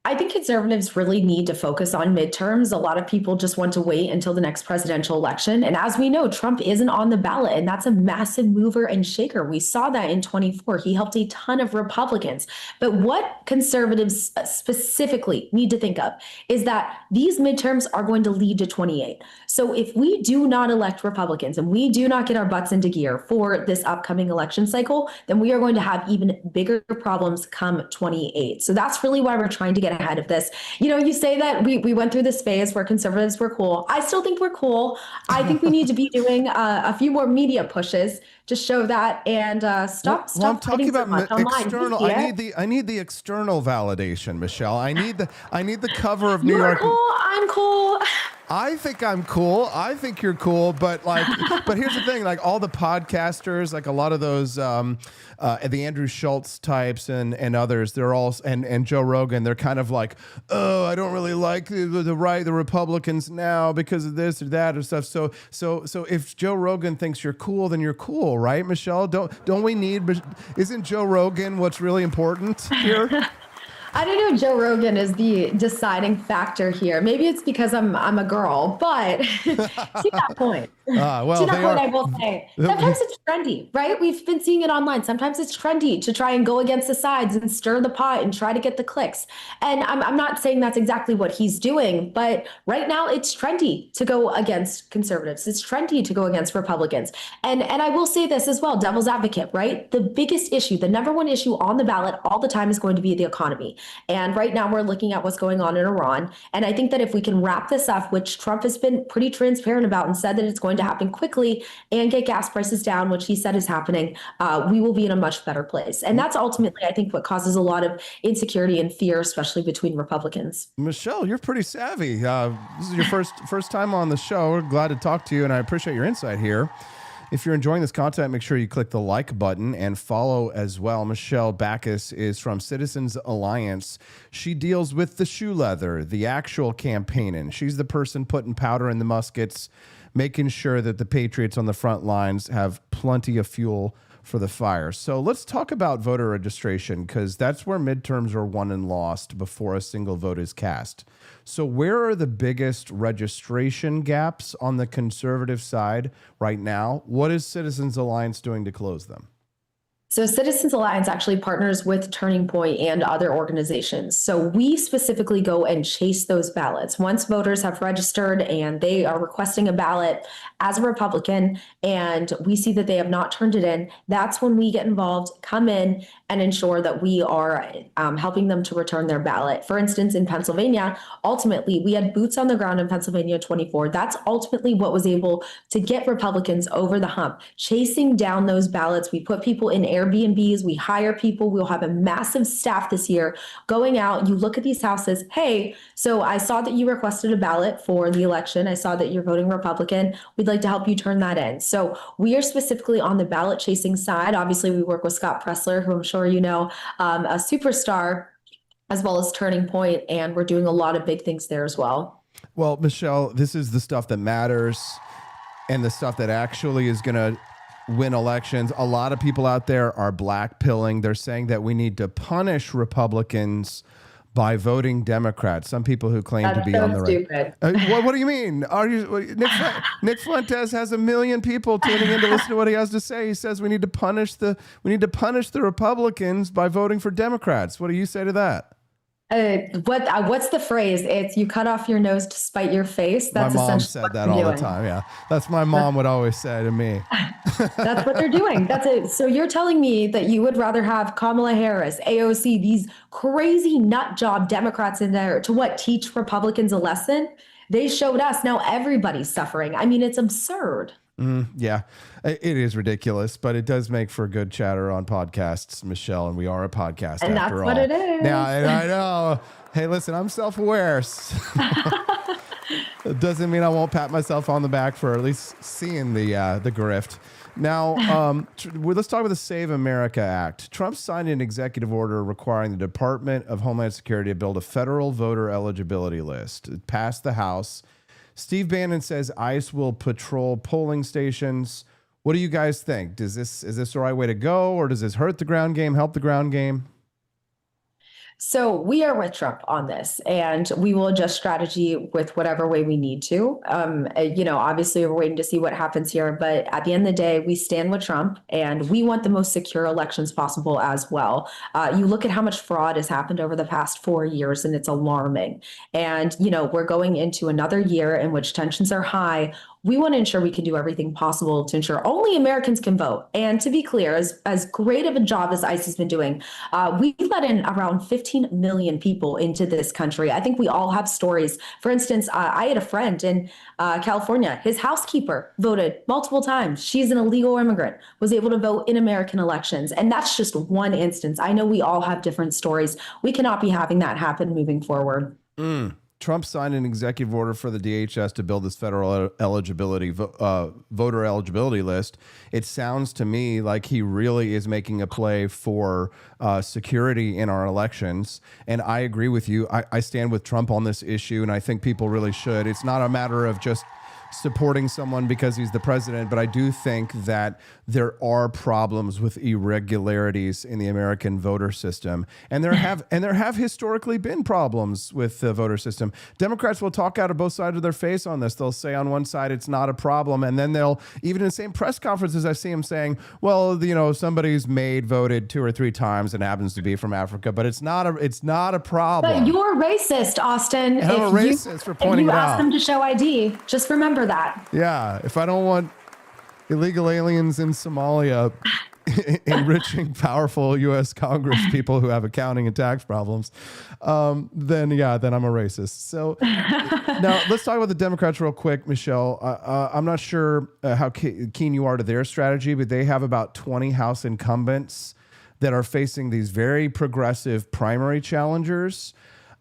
I think conservatives really need to focus on midterms. A lot of people just want to wait until the next presidential election. And as we know, Trump isn't on the ballot, and that's a massive mover and shaker. We saw that in 24. He helped a ton of Republicans. But what conservatives specifically need to think of is that these midterms are going to lead to 28. So if we do not elect Republicans and we do not get our butts into gear for this upcoming election cycle, then we are going to have even bigger problems come 28. So that's really why we're trying to get ahead of this. You know, you say that we went through this phase where conservatives were cool. I still think we're cool. I think we need to be doing a few more media pushes to show that, and stop. I'm talking about external. I need the external validation, Michelle. I need the cover of New York. Cool. I'm cool. I think I'm cool. I think you're cool, but here's the thing: like all the podcasters, like a lot of those, the Andrew Schultz types and others, they're all and Joe Rogan. They're kind of like, oh, I don't really like the Republicans now because of this or that or stuff. So if Joe Rogan thinks you're cool, then you're cool, right, Michelle? Don't we need? Isn't Joe Rogan what's really important here? I don't know. Joe Rogan is the deciding factor here. Maybe it's because I'm a girl, but to that point. I will say, sometimes it's trendy, right? We've been seeing it online. Sometimes it's trendy to try and go against the sides and stir the pot and try to get the clicks. And I'm not saying that's exactly what he's doing, but right now it's trendy to go against conservatives. It's trendy to go against Republicans. And I will say this as well, devil's advocate, right? The biggest issue, the number one issue on the ballot all the time is going to be the economy. And right now we're looking at what's going on in Iran. And I think that if we can wrap this up, which Trump has been pretty transparent about and said that it's going to happen quickly, and get gas prices down, which he said is happening, we will be in a much better place. And that's ultimately, I think, what causes a lot of insecurity and fear, especially between Republicans. Michelle, you're pretty savvy. This is your first time on the show. We're glad to talk to you, and I appreciate your insight here. If you're enjoying this content, make sure you click the like button and follow as well. Michelle Backus is from Citizens Alliance. She deals with the shoe leather, the actual campaigning. She's the person putting powder in the muskets, making sure that the patriots on the front lines have plenty of fuel for the fire. So let's talk about voter registration, because that's where midterms are won and lost before a single vote is cast. So where are the biggest registration gaps on the conservative side right now? What is Citizens Alliance doing to close them? So Citizens Alliance actually partners with Turning Point and other organizations. So we specifically go and chase those ballots. Once voters have registered and they are requesting a ballot as a Republican, and we see that they have not turned it in, that's when we get involved, come in, and ensure that we are helping them to return their ballot. For instance, in Pennsylvania, ultimately, we had boots on the ground in Pennsylvania 24. That's ultimately what was able to get Republicans over the hump, chasing down those ballots. We put people in Airbnbs, we hire people. We'll have a massive staff this year going out. You look at these houses. Hey, so I saw that you requested a ballot for the election. I saw that you're voting Republican. We'd like to help you turn that in. So we are specifically on the ballot chasing side. Obviously, we work with Scott Pressler, who I'm sure you know, a superstar, as well as Turning Point, and we're doing a lot of big things there as well. Well, Michelle, this is the stuff that matters and the stuff that actually is going to win elections. A lot of people out there are blackpilling. They're saying that we need to punish Republicans by voting Democrats. Some people who claim to be on the right. What do you mean? Are you Nick Fuentes has 1 million people tuning in to listen to what he has to say. He says we need to punish the Republicans by voting for Democrats. What do you say to that? What's the phrase? It's you cut off your nose to spite your face. That's my mom said that all the time. Yeah, that's my mom would always say to me. That's what they're doing. That's it. So you're telling me that you would rather have Kamala Harris, AOC, these crazy nut job Democrats in there to what? Teach Republicans a lesson? They showed us. Now everybody's suffering. I mean, it's absurd. Yeah, it is ridiculous, but it does make for good chatter on podcasts, Michelle, and we are a podcast and after that's all. What it is. Now, I know. Hey, listen, I'm self-aware. It doesn't mean I won't pat myself on the back for at least seeing the grift. Now, let's talk about the Save America Act. Trump signed an executive order requiring the Department of Homeland Security to build a federal voter eligibility list. It passed the House. Steve Bannon says ICE will patrol polling stations. What do you guys think? Is this the right way to go, or does this hurt the ground game, help the ground game? So we are with Trump on this, and we will adjust strategy with whatever way we need to. Obviously we're waiting to see what happens here, but at the end of the day, we stand with Trump, and we want the most secure elections possible as well. You look at how much fraud has happened over the past 4 years, and it's alarming. And, we're going into another year in which tensions are high. We want to ensure we can do everything possible to ensure only Americans can vote. And to be clear, as great of a job as ICE has been doing, we let in around 15 million people into this country. I think we all have stories. For instance, I had a friend in California. His housekeeper voted multiple times. She's an illegal immigrant, was able to vote in American elections. And that's just one instance. I know we all have different stories. We cannot be having that happen moving forward. Trump signed an executive order for the DHS to build this federal voter eligibility list. It sounds to me like he really is making a play for security in our elections. And I agree with you. I stand with Trump on this issue, and I think people really should. It's not a matter of just supporting someone because he's the president, but I do think that there are problems with irregularities in the American voter system, and there have historically been problems with the voter system. Democrats will talk out of both sides of their face on this. They'll say on one side it's not a problem, and then they'll, even in the same press conferences, I see them saying, well, somebody's voted 2 or 3 times and happens to be from Africa, but it's not a problem. But you're racist, Austin. I'm a racist for pointing it out. If you ask them to show ID, just remember that. Yeah, if I don't want illegal aliens in Somalia enriching powerful U.S. Congress people who have accounting and tax problems, then I'm a racist. So now let's talk about the Democrats real quick, Michelle. I'm not sure how keen you are to their strategy, but they have about 20 House incumbents that are facing these very progressive primary challengers.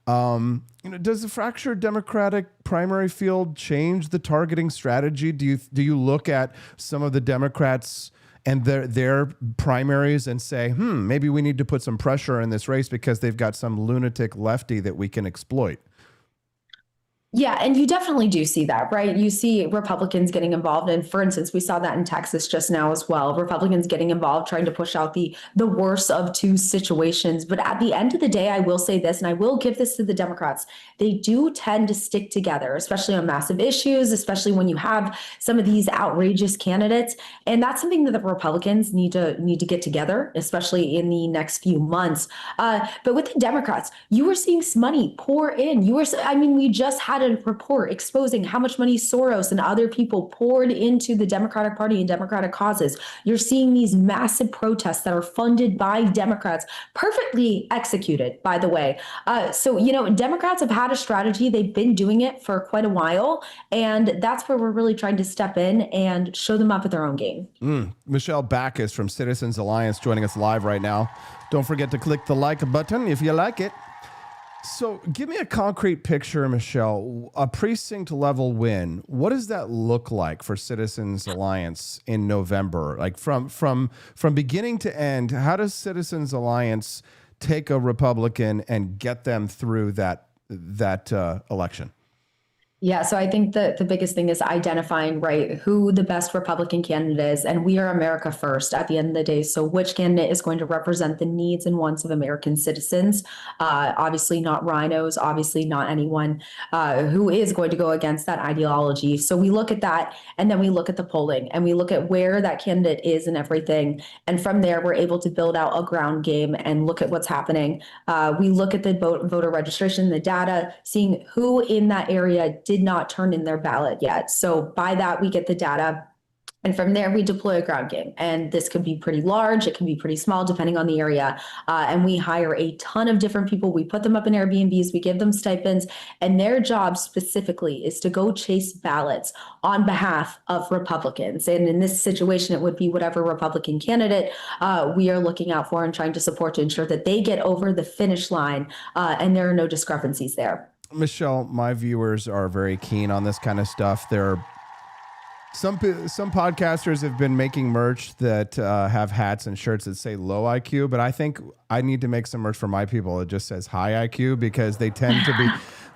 Does the fractured Democratic primary field change the targeting strategy? Do you look at some of the Democrats and their primaries and say, maybe we need to put some pressure in this race because they've got some lunatic lefty that we can exploit? Yeah, and you definitely do see that, right? You see Republicans getting involved. And for instance, we saw that in Texas just now as well. Republicans getting involved, trying to push out the worst of two situations. But at the end of the day, I will say this, and I will give this to the Democrats. They do tend to stick together, especially on massive issues, especially when you have some of these outrageous candidates. And that's something that the Republicans need to get together, especially in the next few months. But with the Democrats, you were seeing money pour in. We just had a report exposing how much money Soros and other people poured into the Democratic Party and Democratic causes. You're seeing these massive protests that are funded by Democrats, perfectly executed, by the way. Democrats have had a strategy. They've been doing it for quite a while, and that's where we're really trying to step in and show them up at their own game. Michelle Backus from Citizens Alliance joining us live right now. Don't forget to click the like button if you like it. So give me a concrete picture, Michelle, a precinct level win. What does that look like for Citizens Alliance in November? Like from beginning to end, how does Citizens Alliance take a Republican and get them through that election? Yeah, so I think the biggest thing is identifying, right, who the best Republican candidate is. And we are America first at the end of the day. So which candidate is going to represent the needs and wants of American citizens? Obviously not rhinos, obviously not anyone who is going to go against that ideology. So we look at that, and then we look at the polling, and we look at where that candidate is and everything. And from there, we're able to build out a ground game and look at what's happening. We look at the voter registration, the data, seeing who in that area did not turn in their ballot yet. So by that, we get the data. And from there, we deploy a ground game. And this could be pretty large. It can be pretty small, depending on the area. And we hire a ton of different people. We put them up in Airbnbs. We give them stipends. And their job specifically is to go chase ballots on behalf of Republicans. And in this situation, it would be whatever Republican candidate we are looking out for and trying to support to ensure that they get over the finish line and there are no discrepancies there. Michelle, my viewers are very keen on this kind of stuff. There are some podcasters have been making merch that have hats and shirts that say low IQ, but I think I need to make some merch for my people. It just says high IQ because they tend to be.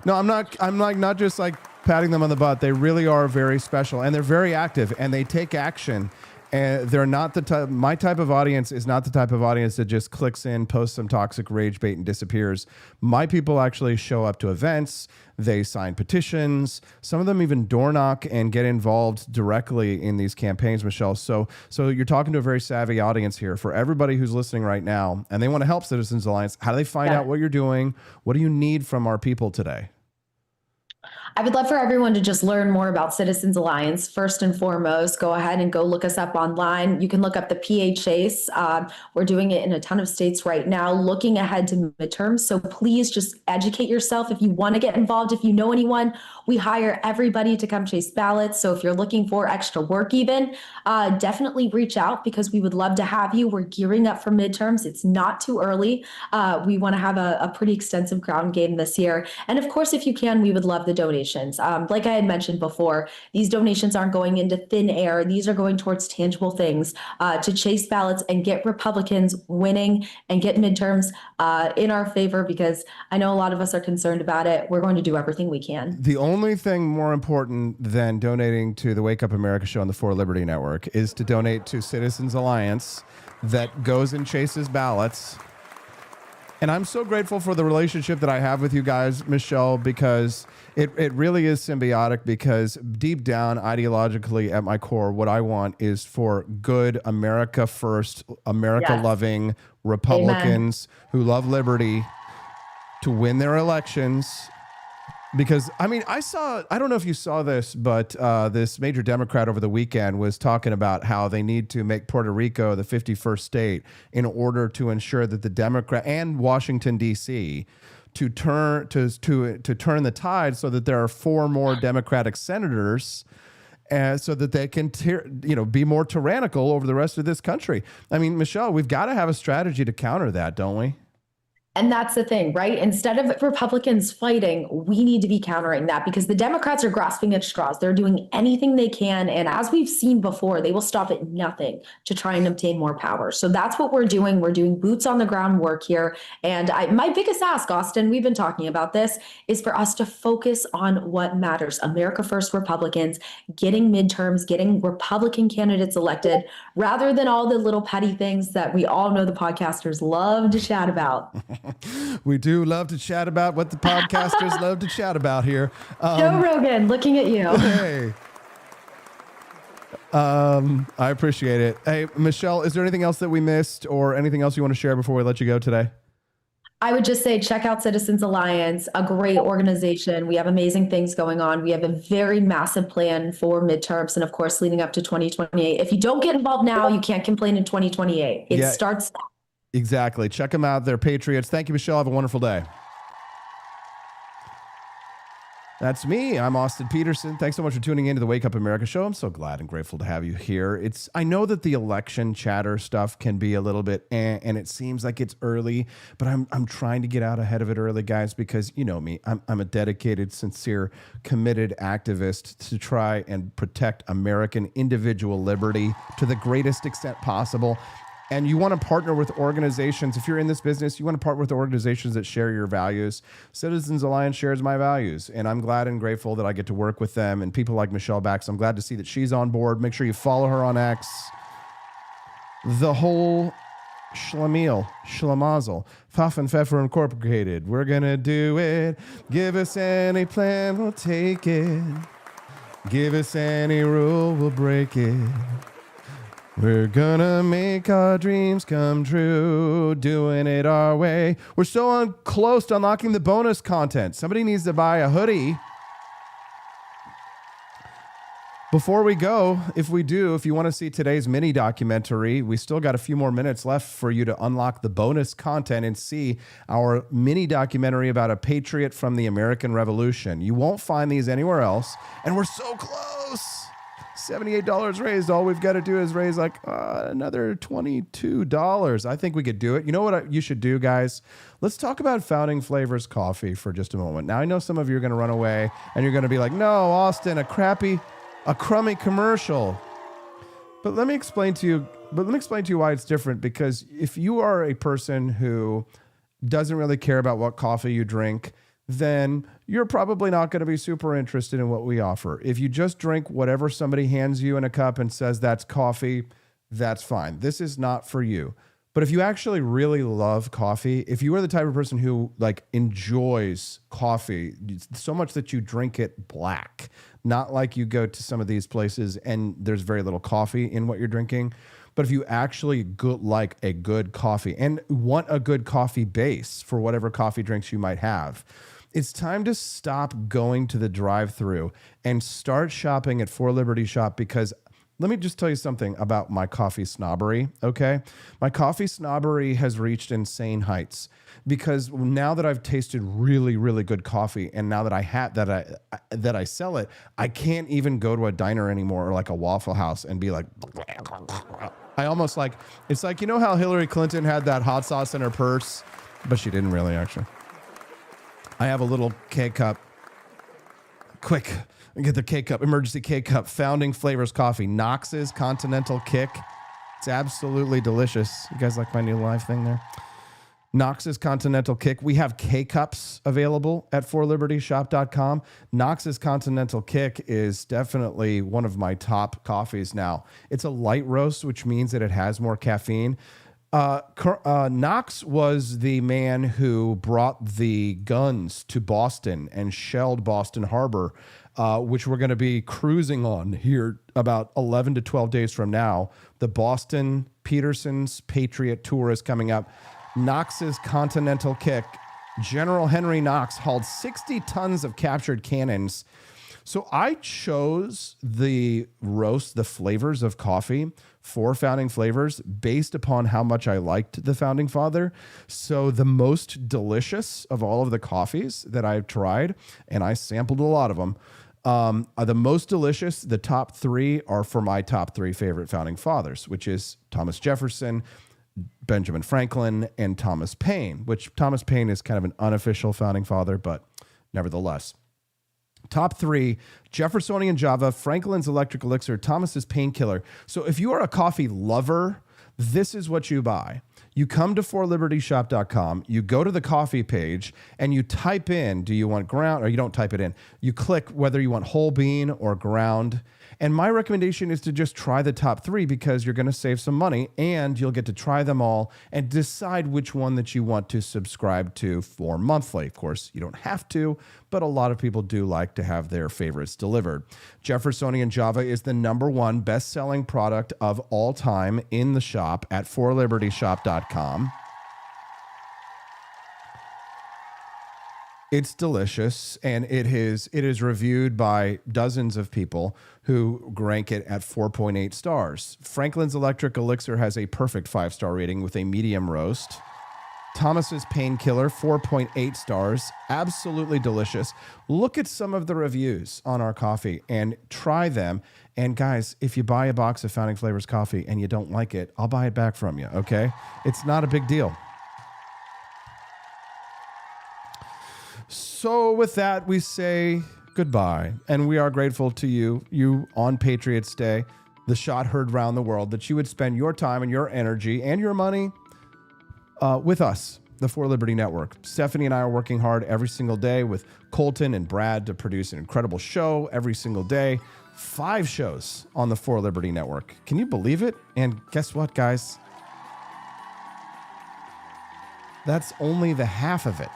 No, I'm not just like patting them on the butt. They really are very special, and they're very active, and they take action. And they're not the type. My type of audience is not the type of audience that just clicks in, posts some toxic rage bait, and disappears. My people actually show up to events. They sign petitions. Some of them even door knock and get involved directly in these campaigns, Michelle. So you're talking to a very savvy audience here. For everybody who's listening right now and they want to help Citizens Alliance, how do they find out what you're doing? What do you need from our people today? I would love for everyone to just learn more about Citizens Alliance. First and foremost, go ahead and go look us up online. You can look up the PA Chase. We're doing it in a ton of states right now, looking ahead to midterms. So please just educate yourself if you want to get involved. If you know anyone, we hire everybody to come chase ballots. So if you're looking for extra work even, definitely reach out because we would love to have you. We're gearing up for midterms. It's not too early. We want to have a pretty extensive ground game this year. And of course, if you can, we would love the donations. Like I had mentioned before, these donations aren't going into thin air. These are going towards tangible things to chase ballots and get Republicans winning and get midterms in our favor, because I know a lot of us are concerned about it. We're going to do everything we can. The only thing more important than donating to the Wake Up America show on the For Liberty Network is to donate to Citizens Alliance that goes and chases ballots. And I'm so grateful for the relationship that I have with you guys, Michelle, because it really is symbiotic, because deep down, ideologically, at my core, what I want is for good America first, America-loving Republicans who love liberty to win their elections, Because, I mean, I don't know if you saw this, but this major Democrat over the weekend was talking about how they need to make Puerto Rico the 51st state in order to ensure that the Democrat and Washington, D.C., to turn the tide so that there are 4 more Democratic senators so that they can be more tyrannical over the rest of this country. I mean, Michelle, we've got to have a strategy to counter that, don't we? And that's the thing, right? Instead of Republicans fighting, we need to be countering that because the Democrats are grasping at straws. They're doing anything they can. And as we've seen before, they will stop at nothing to try and obtain more power. So that's what we're doing. We're doing boots on the ground work here. And my biggest ask, Austin, we've been talking about this, is for us to focus on what matters. America First Republicans, getting midterms, getting Republican candidates elected, rather than all the little petty things that we all know the podcasters love to chat about. We do love to chat about what the podcasters love to chat about here. Joe Rogan, looking at you. Hey. I appreciate it. Hey, Michelle, is there anything else that we missed or anything else you want to share before we let you go today? I would just say check out Citizens Alliance, a great organization. We have amazing things going on. We have a very massive plan for midterms and, of course, leading up to 2028. If you don't get involved now, you can't complain in 2028. It starts now. Exactly. Check them out. They're patriots. Thank you, Michelle. Have a wonderful day. That's me. I'm Austin Peterson. Thanks so much for tuning in to the Wake Up America show. I'm so glad and grateful to have you here. I know that the election chatter stuff can be a little bit and it seems like it's early, but I'm trying to get out ahead of it early, guys, because you know me. I'm a dedicated, sincere, committed activist to try and protect American individual liberty to the greatest extent possible. And you want to partner with organizations. If you're in this business, you want to partner with organizations that share your values. Citizens Alliance shares my values, and I'm glad and grateful that I get to work with them and people like Michelle Bax. I'm glad to see that she's on board. Make sure you follow her on X. The whole schlemazel. Pfaff and Pfeffer Incorporated. We're going to do it. Give us any plan, we'll take it. Give us any rule, we'll break it. We're gonna make our dreams come true, doing it our way. We're so close to unlocking the bonus content. Somebody needs to buy a hoodie. Before we go, if you want to see today's mini documentary, we still got a few more minutes left for you to unlock the bonus content and see our mini documentary about a patriot from the American Revolution. You won't find these anywhere else, and we're so close. $78 raised. All we've got to do is raise like another $22. I think we could do it. You know what you should do, guys? Let's talk about Founding Flavors coffee for just a moment. Now, I know some of you are going to run away and you're going to be like, no, Austin, a crummy commercial. But let me explain to you why it's different, because if you are a person who doesn't really care about what coffee you drink, then you're probably not going to be super interested in what we offer. If you just drink whatever somebody hands you in a cup and says that's coffee, that's fine. This is not for you. But if you actually really love coffee, if you are the type of person who enjoys coffee so much that you drink it black, not like you go to some of these places and there's very little coffee in what you're drinking, but if you actually like a good coffee and want a good coffee base for whatever coffee drinks you might have, it's time to stop going to the drive-thru and start shopping at 4 Liberty Shop, because let me just tell you something about my coffee snobbery, okay? My coffee snobbery has reached insane heights, because now that I've tasted really, really good coffee, and now that I sell it, I can't even go to a diner anymore or like a Waffle House and be like, I almost it's like, you know how Hillary Clinton had that hot sauce in her purse, but she didn't really actually. I have a little K-cup. Quick, get the K-cup, emergency K-cup, Founding Flavors coffee, Knox's Continental Kick. It's absolutely delicious. You guys like my new live thing there? Knox's Continental Kick. We have K-cups available at 4libertyshop.com. Knox's Continental Kick is definitely one of my top coffees now. It's a light roast, which means that it has more caffeine. Knox was the man who brought the guns to Boston and shelled Boston Harbor, which we're going to be cruising on here about 11 to 12 days from now. The Boston Peterson's Patriot Tour is coming up. Knox's Continental Kick General Henry Knox hauled 60 tons of captured cannons. So I chose the flavors of coffee, 4 founding flavors, based upon how much I liked the founding father. So the most delicious of all of the coffees that I've tried, and I sampled a lot of them, are the most delicious. The top 3 are for my top 3 favorite founding fathers, which is Thomas Jefferson, Benjamin Franklin, and Thomas Paine, which Thomas Paine is kind of an unofficial founding father, but nevertheless. Top 3, Jeffersonian Java, Franklin's Electric Elixir, Thomas's Painkiller. So if you are a coffee lover, this is what you buy. You come to forlibertyshop.com, you go to the coffee page, and you type in, do you want ground, or you don't type it in. You click whether you want whole bean or ground. And my recommendation is to just try the top 3 because you're going to save some money and you'll get to try them all and decide which one that you want to subscribe to for monthly. Of course, you don't have to, but a lot of people do like to have their favorites delivered. Jeffersonian Java is the #1 best-selling product of all time in the shop at forlibertyshop.com. It's delicious, and it is reviewed by dozens of people who rank it at 4.8 stars. Franklin's Electric Elixir has a perfect 5-star rating with a medium roast. Thomas's Painkiller, 4.8 stars. Absolutely delicious. Look at some of the reviews on our coffee and try them. And guys, if you buy a box of Founding Flavors coffee and you don't like it, I'll buy it back from you, okay? It's not a big deal. So with that, we say goodbye, and we are grateful to you on Patriots Day, the shot heard round the world, that you would spend your time and your energy and your money with us, the For Liberty Network. Stephanie and I are working hard every single day with Colton and Brad to produce an incredible show every single day. 5 shows on the For Liberty Network. Can you believe it? And guess what, guys? That's only the half of it.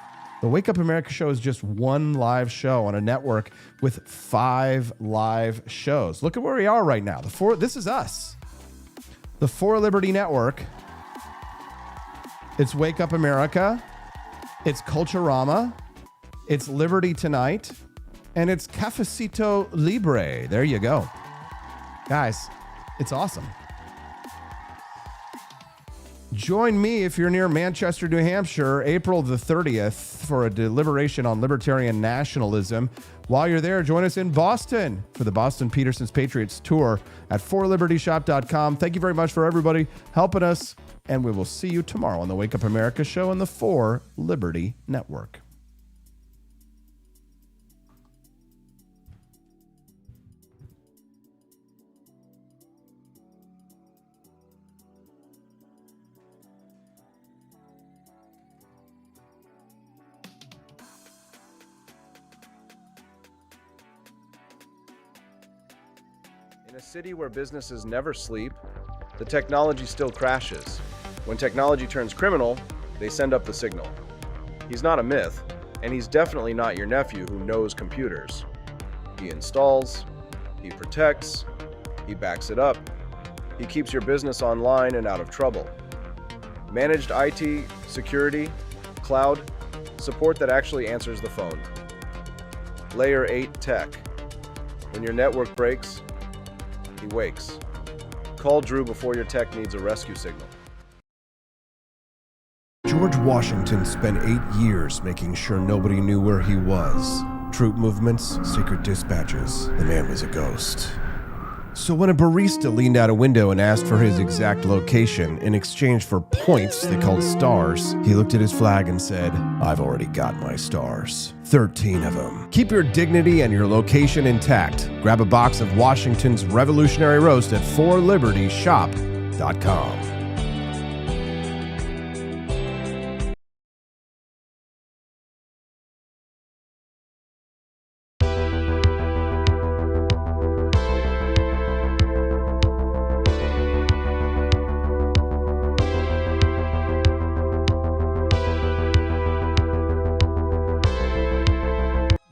The Wake Up America show is just one live show on a network with 5 live shows. Look at where we are right now. This is us. The For Liberty Network. It's Wake Up America. It's Culturama. It's Liberty Tonight. And it's Cafecito Libre. There you go. Guys, it's awesome. Join me if you're near Manchester, New Hampshire, April the 30th for a deliberation on libertarian nationalism. While you're there, join us in Boston for the Boston Peterson's Patriots tour at forlibertyshop.com. Thank you very much for everybody helping us, and we will see you tomorrow on the Wake Up America show on the For Liberty Network. In a city where businesses never sleep, the technology still crashes. When technology turns criminal, they send up the signal. He's not a myth, and he's definitely not your nephew who knows computers. He installs, he protects, he backs it up, he keeps your business online and out of trouble. Managed IT, security, cloud, support that actually answers the phone. Layer 8 tech. When your network breaks, he wakes. Call Drew before your tech needs a rescue signal. George Washington spent 8 years making sure nobody knew where he was. Troop movements, secret dispatches. The man was a ghost. So when a barista leaned out a window and asked for his exact location in exchange for points they called stars, he looked at his flag and said, "I've already got my stars. 13 of them. Keep your dignity and your location intact. Grab a box of Washington's Revolutionary Roast at forlibertyshop.com.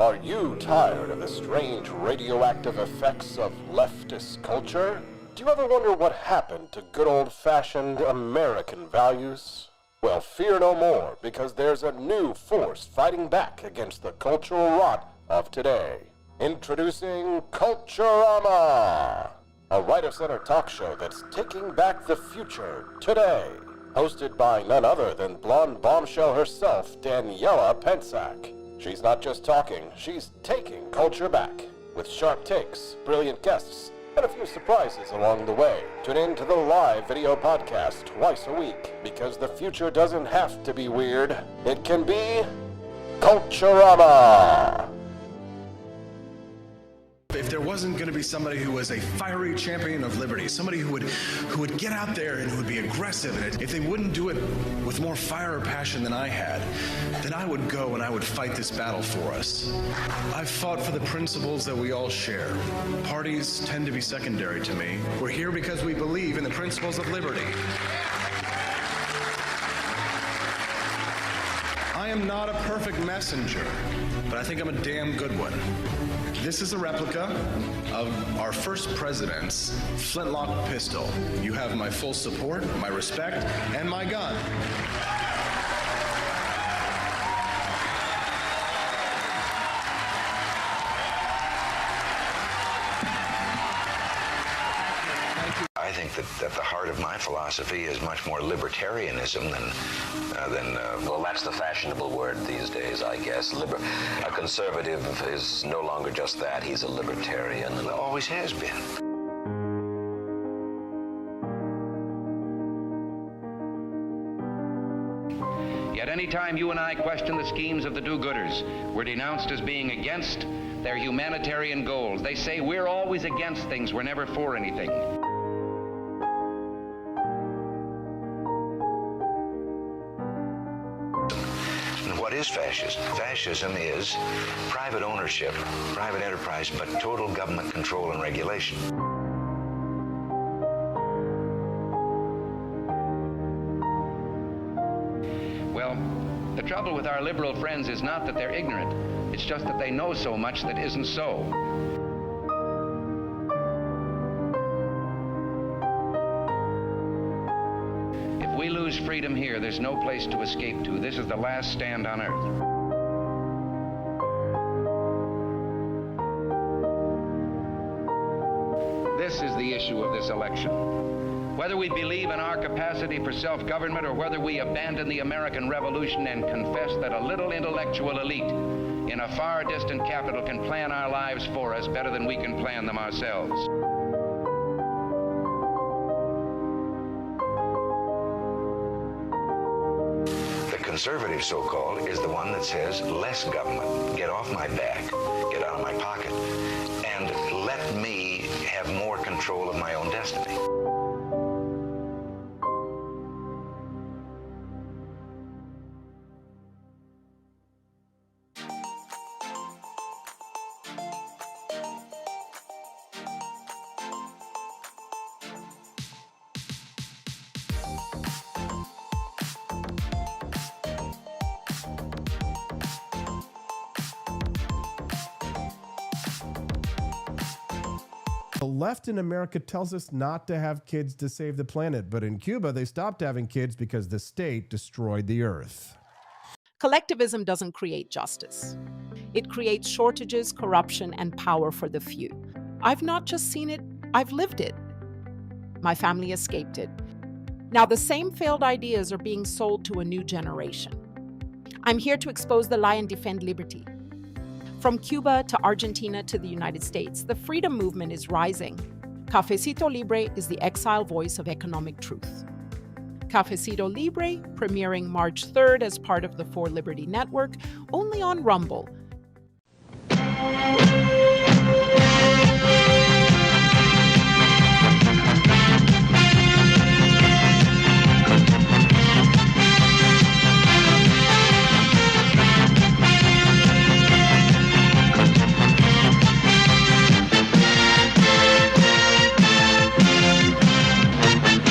Are you tired of the strange radioactive effects of leftist culture? Do you ever wonder what happened to good old-fashioned American values? Well, fear no more, because there's a new force fighting back against the cultural rot of today. Introducing Culturama, a right-of-center talk show that's taking back the future today. Hosted by none other than blonde bombshell herself, Daniela Pensack. She's not just talking, she's taking culture back. With sharp takes, brilliant guests, and a few surprises along the way. Tune in to the live video podcast twice a week, because the future doesn't have to be weird. It can be Culturama. If there wasn't going to be somebody who was a fiery champion of liberty, somebody who would get out there and who would be aggressive, and if they wouldn't do it with more fire or passion than I had, then I would go and I would fight this battle for us. I've fought for the principles that we all share. Parties tend to be secondary to me. We're here because we believe in the principles of liberty. I am not a perfect messenger, but I think I'm a damn good one. This is a replica of our first president's flintlock pistol. You have my full support, my respect, and my gun. I think that at the heart of my philosophy is much more libertarianism than well, that's the fashionable word these days, I guess. A conservative is no longer just that. He's a libertarian, and always has been. Yet any time you and I question the schemes of the do-gooders, we're denounced as being against their humanitarian goals. They say we're always against things, we're never for anything. What is fascism? Fascism is private ownership, private enterprise, but total government control and regulation. Well, the trouble with our liberal friends is not that they're ignorant. It's just that they know so much that isn't so. If we lose freedom here, there's no place to escape to. This is the last stand on earth. This is the issue of this election. Whether we believe in our capacity for self-government or whether we abandon the American Revolution and confess that a little intellectual elite in a far distant capital can plan our lives for us better than we can plan them ourselves. The conservative, so-called, is the one that says less government, get off my back, get out of my pocket, and let me have more control of my own destiny. The left in America tells us not to have kids to save the planet, but in Cuba, they stopped having kids because the state destroyed the earth. Collectivism doesn't create justice. It creates shortages, corruption, and power for the few. I've not just seen it, I've lived it. My family escaped it. Now, the same failed ideas are being sold to a new generation. I'm here to expose the lie and defend liberty. From Cuba to Argentina to the United States, the freedom movement is rising. Cafecito Libre is the exile voice of economic truth. Cafecito Libre, premiering March 3rd as part of the For Liberty Network, only on Rumble.